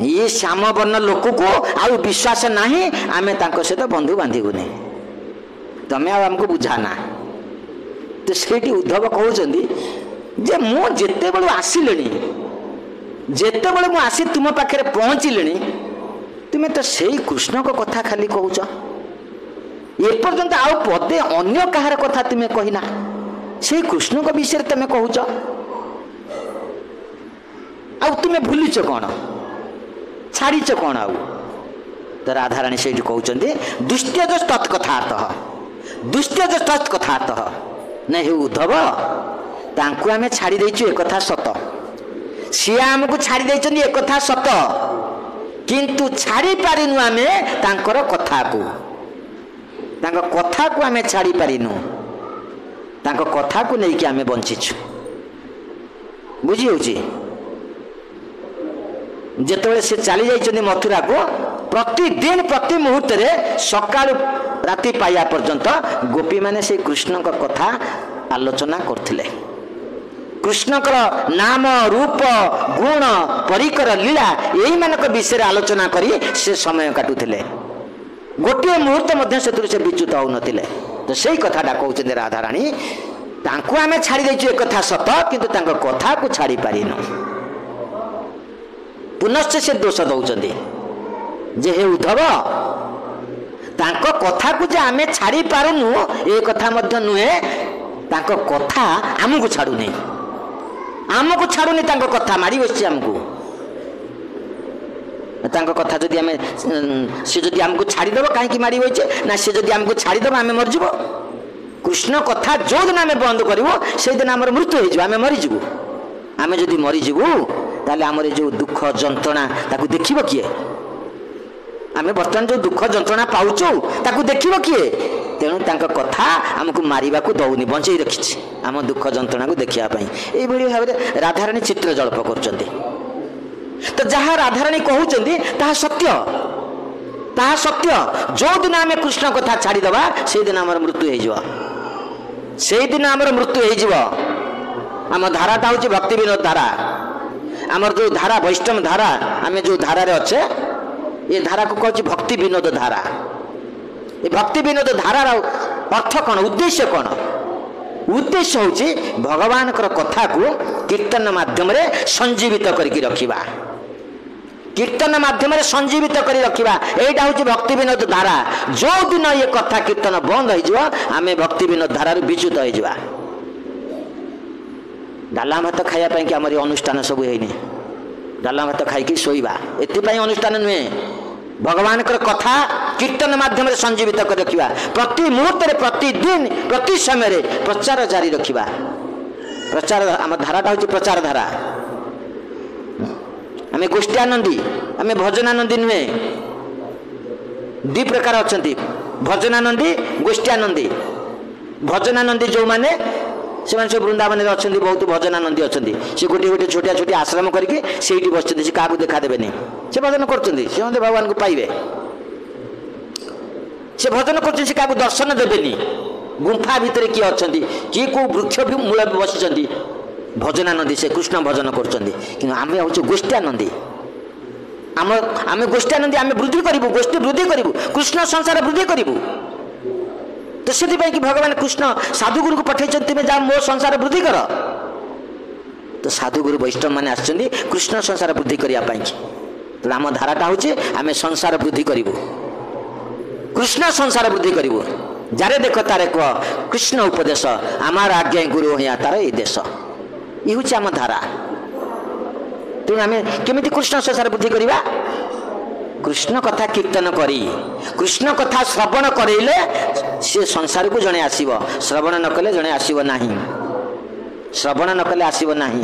ये श्याम वर्ण लोक को आउ विश्वास नहीं आमे तांको सहित बंधु बांधिबुनी तमे आमको बुझाना तो सेठी उद्धव कहउचंदी जे मु जेते बेलु आसिलेनी जेते बेलु मु आसी तुम पाखरे पहुंचिलेनी तुमे तो सेई कृष्ण को कथा खाली कहउच ए पर्यंत आउ पदे अन्य कहार कथा तुमे कहिना से कृष्ण को विषय तुम कहूच आउ तुम भूलिच कौन छाड़ीच कौन आउ तो राधाराणी से कहते दुष्ट्यज तत्कथार्थ दुष्ट्यज तत्कथार्थ नहीं हे उद्धव तांकु आमे छाड़ी देइछु एक कथा सत सी आमको छाड़ी देइछन एक कथा सत किंतु छाड़ी पारिनु आमे तांकर कथा को तांको कथा को आमे छाड़ी पारिनु तांको कथा को नहीं कि आमे बंचिछु बुझी होची जेतबेले से चली जाइछन मथुरा को प्रतिदिन प्रति मुहूर्त रे सकाळ राति पाया पर्यंत गोपी माने से कृष्ण का कथा आलोचना करथिले कृष्ण का नाम रूप गुण परिकर लीला यही मानक विषय आलोचना करी से समय काटुथिले गोटे मुहूर्त मध्य से विच्युत होउनथिले तो सही कथाटा कहते राधाराणी तांको आमे छाड़ी देइछु एक कथा सत किंतु तांको कथा को छाड़ी पारिनु पुनश्च से दोष दौचंदी जे हे उद्धव तांको कथा को जे आमे छाड़ी पारुनु ए कथा मध्य नुहे तांको कथा आमको छाड़ुनी आमको छाड़ुनी तांको कथा मारी बसछि आमको तांको कथा जदि आमे से जदि आमको छाड़ी देबो काहे कि मारी होइछे ना से जदि आमको छाड़ी देबो आमे मर जिवो कृष्ण कथा जो दिन आम बंद करूँ से दिन आम मृत्यु हो आम मरीजु आम जदि मरीजु ताले आमर जो दुख जंत्रणा ताकू देखिब किए आम बर्तमान जो दुख जंत्रणा पाऊचु ताकू देखिब किए तेणु तांका कथा आमको मारिबा को दौनी बंचई रखी आम दुख जंत्रणा को देखापी यही भाव में राधाराणी चित्र जल्प कर तो जहाँ राधाराणी कहते ताहा सत्य ताहा सत्य जो दिन आम कृष्ण कथा छाड़ीदबा से दिन आमर मृत्यु हो से दिन आमर मृत्यु हो आम धाराटा हूँ भक्ति विनोद धारा आमर जो धारा वैष्णव धारा आम जो धारा अच्छे ये धारा को कहूँ भक्ति विनोद धारा ये भक्ति विनोद धारार अर्थ कौन उद्देश्य कौन उद्देश्य हूँ भगवान कथा को कीर्तन माध्यम संजीवित करके रखिबा कीर्तन माध्यम संजीवित कर रखिबा एटा हूँ भक्ति विनोद धारा जो दिन ये कथा कीर्तन बंद हो आम भक्ति विनोद धारा विच्युत हो डाला भात खायापाई कि आमर अनुष्ठान सब है डाला भात खाई शोवा एपाई अनुष्ठान नुहे भगवान कथा कीर्तन माध्यम संजीवित कर रखिबा प्रति मुहूर्त प्रतिदिन प्रति समय प्रचार जारी रखिबा प्रचार आम धाराटा हूँ प्रचार धारा आम गोष्ठीआनंदी आम भजनानंदी नुहे दि प्रकार अच्छा भजनानंदी गोष्ठीआनंदी भजनानंदी जो माने से सब वृंदावन अच्छा बहुत भजनानंदी अच्छा सी गोटे गोटे छोटिया छोटिया आश्रम करके बस क्या देखा देवे से भजन कर भगवान को पाइबे से भजन कर दर्शन देवेनि गुंफा भितर किए अच्छा किए कौ वृक्ष मूल बसी भजनानंदी से कृष्ण भजन कर गोष्ठीआनंदी आम गोष्ठीआनंदी आम वृद्धि करूँ गोष्ठी वृद्धि करूँ कृष्ण संसार वृद्धि करूँ तो से भगवान कृष्ण साधुगुरु को पठे तुम्हें जा मो संसार वृद्धि कर तो साधुगुरु वैष्णव मैंने आसछन्ति कृष्ण संसार वृद्धि करने तो आम धाराटा हूँ आम संसार वृद्धि करूँ कृष्ण संसार वृद्धि करूँ जारे देख तारे कह कृष्ण उपदेश आमार आज्ञा गुरु हिया तार ये देश ये हूँ आम धारा तेणु आम केमी कृष्ण संसार वृद्धि करवा कृष्ण कथा कीर्तन करी कृष्ण कथा श्रवण करेले से संसार को जड़े आसीब श्रवण न कले जड़े आसीब नाही श्रवण न कले आसीब नाही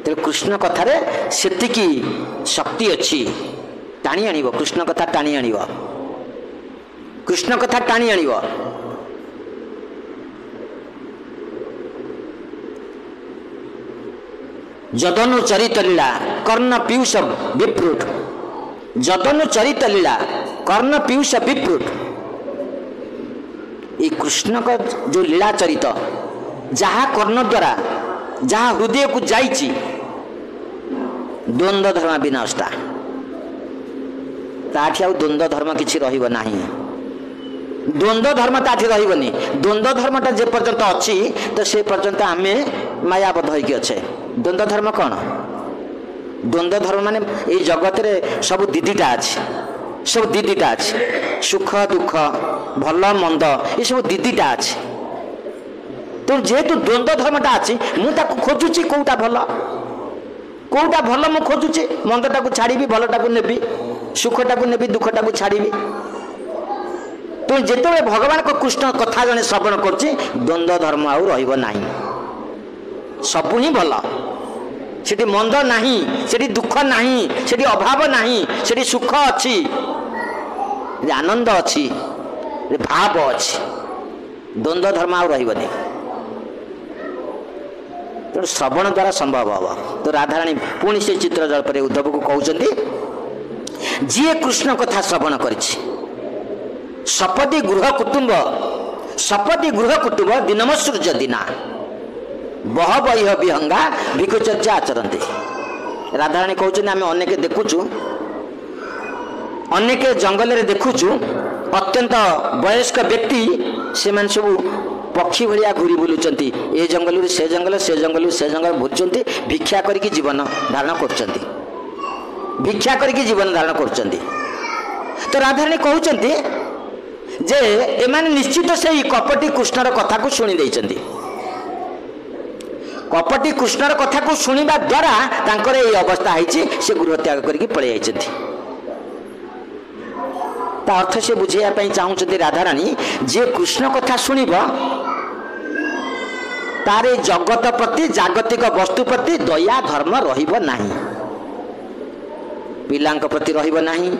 तो कृष्ण कथारे सेतिकी शक्ति अच्छी टाणी आनिब कृष्ण कथा टाणी आनिब कृष्ण कथा टाणी आनिब जदनु चरित लीला कर्ण पीयूष विप्रुट जदनु चरित लीला कर्ण पीयूष विप्रुट ये कृष्ण का जो लीला चरित जहाँ कर्ण द्वारा जहाँ हृदय को जाइछि द्वंद्व धर्म विनाशटा ताठी आउ द्वंद्व धर्म किछि रहिबो नाही द्वंद्व धर्म ताठी रहिबोनी द्वंद्व धर्मटा जे पर्यंत अछि तो से पर्यंत आमे मायाबद्ध होइके अच्छे द्वंद्व धर्म कौन द्वंद्व धर्म माने ये जगत रे सब दीदीटा अच्छे सब दीदीटा अच्छे सुख दुख भल मंद ये सब दीदीटा अच्छे तो जेहेतु द्वंद्व धर्मटा अच्छी मुझे खोजुची कौटा भल मु खोजुची मंदटा को छाड़ी भलटा को नेबी सुखटा को नेबी दुखटा को छाड़ी तो जिते भगवान को कृष्ण कथा जने श्रवण करछि द्वंद्व धर्म आउ रहिबो नाही सबु ही भल सेठी मंद नाही सेठी दुख नाही सेठी अभाव नाही सेठी सुख अच्छी आनंद अच्छी भाव अच्छी द्वंद्व धर्म आउ रहिबनी तो श्रवण द्वारा संभव हम तो राधाराणी पुणी से चित्र जल्प उद्धव को कहते जी कृष्ण कथा श्रवण करिछि सपति गृह कुटुंब दिनमसूर्य दिना बह बह विहंगा भिक्षुचर्या आचरती राधाराणी कहते आम अनेक देखुचु अनेक जंगल रे देखुचु अत्यंत वयस्क व्यक्ति से सब पक्षी भाया घूरी बुलूं ए जंगल से जंगल से जंगल से जंगल घूर्चंती भिक्षा करके जीवन धारण कर भिक्षा करके जीवन धारण कर तो राधाराणी कहते जे एमाने निश्चित से कपटी कृष्णर कथा को शुणी देइचंती कपटी कृष्णर कथा को शुणिबा द्वारा तांकर ए अवस्था है से गृह त्याग करके पळै आइचंती ता अर्थ से बुझाइवाई चाहते राधाराणी जे कृष्ण कथा शुणव तारे जगत प्रति जागतिक वस्तु प्रति दया धर्म रहिब नाही, पिलांक प्रति रहिब नाही,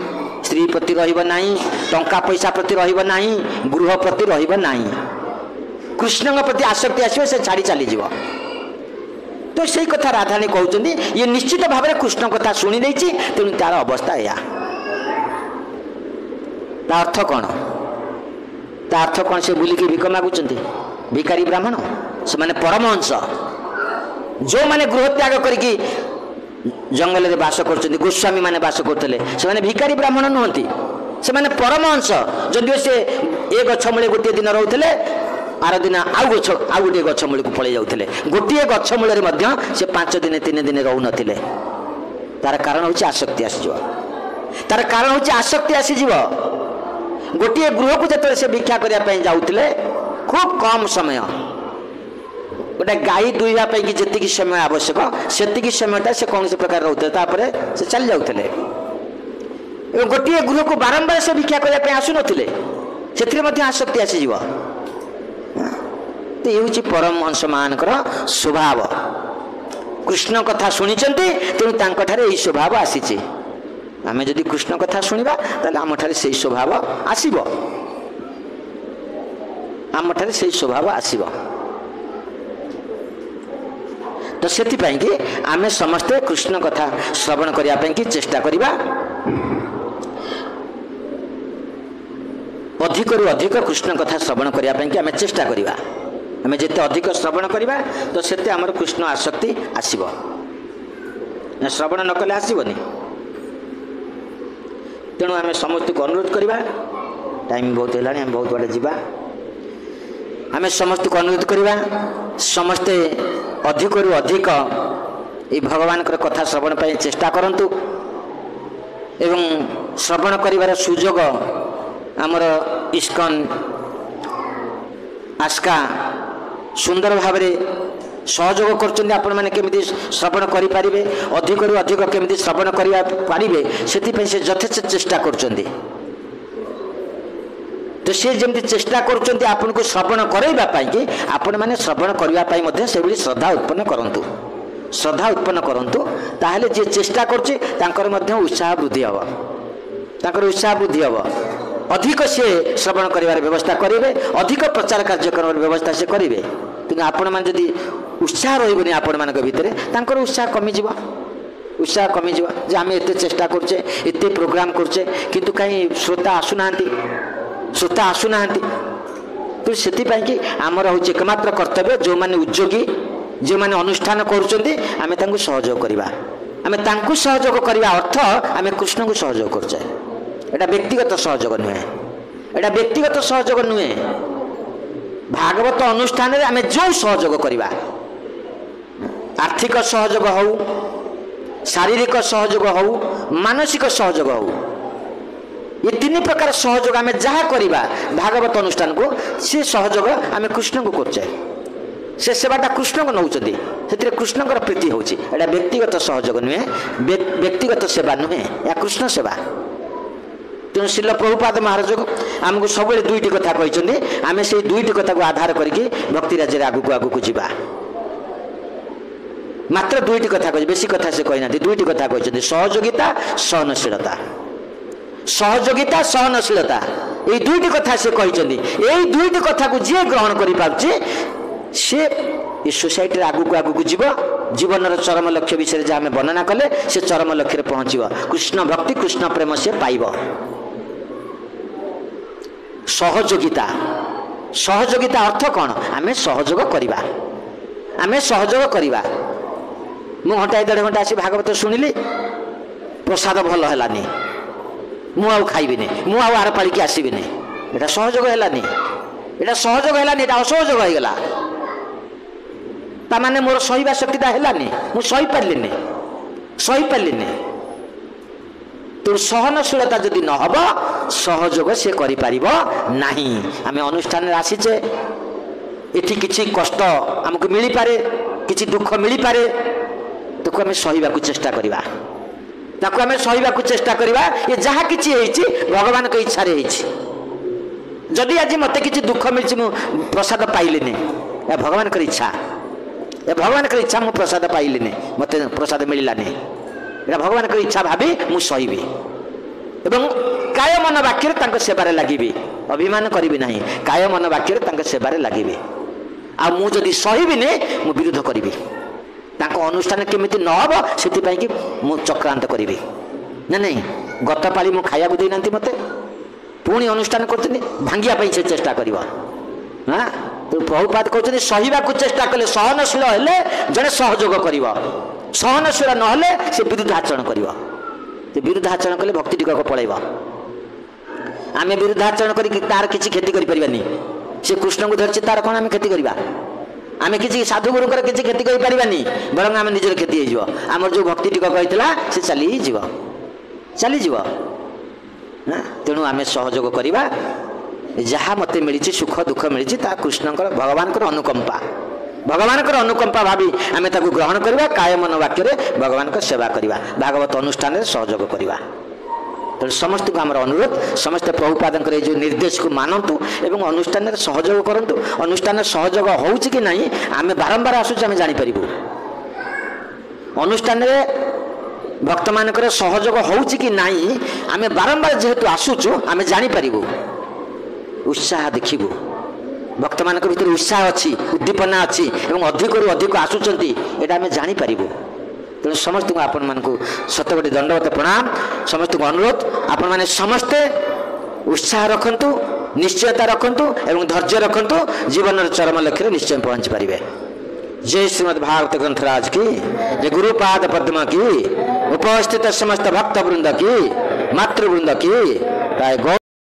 स्त्री प्रति रहिब नाही, टंका पैसा प्रति रहिब नाही, गृह प्रति रहिब नाही, कृष्ण प्रति आसक्ति आसो से छाड़ी चली जीव। तो से कथा राधाराणी कहते ये निश्चित भाव में कृष्ण कथा शुणी देछि तेणु तार अवस्था या अर्थ कौन ता अर्थ कौन से बुलिकी भिक मागुचंती भिकारी ब्राह्मण से माने परमहंस जो माने गृह त्याग करके जंगल में बास कर गोस्वामी माने बास करते से माने भिकारी ब्राह्मण नुहंती से माने परमहंस जदिव से ए गछ मूले गोटे दिन रोते आर दिन आउ गोटे गछ मूल को पलि जाते गोटे गछ मूल से 5 दिन 3 दिन रहु नथिले तार कारण हूँ आसक्ति आसीज तार कारण हूँ आसक्ति आसीज गोटे गृह को जो से भिक्षा करने जाऊे खूब कम समय गोटे गाई दुईवाई कि जी समय आवश्यक से समय से कौन प्रकार रोते से चली जाते गोटे गृह को बारंबार से भिक्षा करने आसु ना आसक्ति आसीज तो ये परमहंस मान स्वभाव कृष्ण कथा शुणी तेणु यही स्वभाव आसी आमे जदि कृष्ण कथा शुणा आम ठारे से स्वभाव आसीब आम ठारे से स्वभाव आसीब तो से आमे समस्ते कृष्ण कथा श्रवण करने की चेष्टा करिबा अधिक रु अधिक कृष्ण कथा श्रवण करने आमे चेष्टा करिबा आमे जिते अधिक श्रवण करिबा तो सेते आमर कृष्ण आसक्ति आसीब श्रवण न कले आसीबनी तेणु आम समस्त को अनुरोध करवा टाइम बहुत है आम बहुत बाटे जावा आम समस्त को अनुरोध करवा समस्ते अधिक रु अधिक ये भगवान कथा श्रवण पर चेष्टा करंतु एवं श्रवण करिवार सुजोग आमर इस्कन आस्का सुंदर भाव सहयोग करछन्ती आपण माने केमिति श्रवण करि पारिबे अधिक रु अधिक केमिति श्रवण करिया पारिबे सेति पे से यथेष्ट चेष्टा करछन्ती तो से जेमति चेष्टा करछन्ती आपण को श्रवण करैबा पाई कि आपण माने श्रवण करिया पाई मध्ये सेबली श्रद्धा उत्पन्न करंतु ताहले जे चेष्टा करछि तांकर मध्ये उत्साह वृद्धि हबो तांकर उत्साह वृद्धि हबो अधिक से श्रवण करिवार व्यवस्था करिवे अधिक प्रचार कार्यक्रम व्यवस्था से करिवे कि आपण मान जदि उत्साह रही आपण मान भितर उत्साह कमी जे आम एत चेष्टा करचे एत प्रोग्राम करचे किंतु कहीं श्रोता आसुना तो से आमर हूँ एकमात्र कर्तव्य जो माने उद्योगी जो माने अनुष्ठान करुँचे आम सहयोग करवा आम सहयोग करवा अर्थ आम कृष्ण को सहयोग करचे एटा व्यक्तिगत सहयोग नुहे व्यक्तिगत सहयोग नुहे भागवत अनुष्ठान रे आमे जो सहयोग करवा आर्थिक सहयोग हो शारीरिक सहयोग हो मानसिक सहयोग हो ये 3 प्रकार सहयोग आमे जहाँ करवा भागवत अनुष्ठान को से सहयोग आमे कृष्ण को करचे से सेवाटा कृष्ण को नौचंदी से कृष्ण प्रीति होची एटा व्यक्तिगत सहयोग नुहे व्यक्तिगत सेवा नुहे या कृष्ण सेवा तेणु श्रील प्रभुपाद महाराज आमको सब दुईटी कथा कहते आम से दुईटी कथा को आधार करके भक्ति राज्य आगू जावा मात्र दुईटी कथा कह बेसी कथा से कहना दुईटी कथा कहते सहयोगिता सहनशीलता ये दुईटी कथा से कहते यही दुईटी कथा को जी ग्रहण कर पारे सी सोसाइटी आगू जीवन चरम लक्ष्य विषय जहाँ आम वर्णना कले से चरम लक्ष्य पहुँचब कृष्ण भक्ति कृष्ण प्रेम से पाइब सहयोगिता अर्थ कौन आम सहयोग करवा मु घंटा 1.5 घंटा आसी भागवत शुणिली प्रसाद भल है मुझे खाइबी मु आर पाड़ी की आसबि एटा सहयोग है असहयोग होगा ताने मोर सहीबा शक्तिटा है मुझे सही पार्ली तो सहनशीलता जदि न हब सहयोग से करें आम अनुष्ठान आसीचे ये किसी कष्ट आमको मिल पारे किसी दुख मिल पारे तो आम सहीबा चेष्टा करवा ताकू आम सहवा चेष्टा करवा ये जहाँ किसी भगवान को इच्छा जदि आज मत किसी दुख मिली प्रसाद पाइलिनी या भगवान की इच्छा या भगवान की इच्छा मु प्रसाद पाइलिनी मत प्रसाद मिलानी या भगवान की इच्छा भावी मु सही एवं काय मन वाक्य सेवार लगी अभिमान करी ना काय मन वाक्य सेवार लगी आ मुझे सहीबिनी मु विरोध करी अनुष्ठान केमी न हम से मु चक्रांत करी ना नहीं गत पाली मु खाया देना मत पुणी अनुष्ठान कर भांगिया से चेष्टा कर हाँ तो प्रभुपाद कहते सहवा चेष्टा कले सहनशील हेले जड़े सहयोग कर सहनशील ना से विरुद्ध आचरण कर विरुद्ध आचरण कले भक्ति टिकक पलैब आम विरुद्ध आचरण कर किसी क्षति करें से कृष्ण को धरती तार कौन आम क्षति करवा आम किसी साधु गुरु किसी क्षति करें बरং आम निजर क्षति हो आमर जो भक्ति टिकक होता से चलीज तेणु आम सहयोग करवा जहाँ मत मिली सुख दुख मिली कृष्ण भगवान भगवान अनुकंपा भावी आम ग्रहण करवा काय मन वाक्य भगवान को सेवा करवा भागवत अनुष्ठान सहयोग करवा तेणु समस्त को आम अनुरोध समस्ते प्रभुपाद जो निर्देश को मानतु एवं अनुष्ठान सहयोग करूँ अनुष्ठान सहयोग हो कि नहीं आम बारंबार आसूँ आम जापर अनुष्ठान भक्त मान सहयोग हो कि नहीं आम बारंबार जेहेतु आसूँ आम जापर उत्साह देखू भक्त मान भर उत्साह अच्छी उद्दीपना अच्छी एवं अधिक अधिक आसुँच यहाँ आम जापर तेणु समस्त को आपण मानक शतकोटी दंडवत प्रणाम समस्त को अनुरोध आपण मैंने समस्ते उत्साह रखंतु निश्चयता रखंतु एवं धैर्य रखंतु जीवन चरम लक्ष्य निश्चय पहुँची पारे। जय श्रीमद् भागवत ग्रंथराज की जय गुरुपाद पद्म की उपस्थित समस्त भक्त वृंद की मातृवृंद की।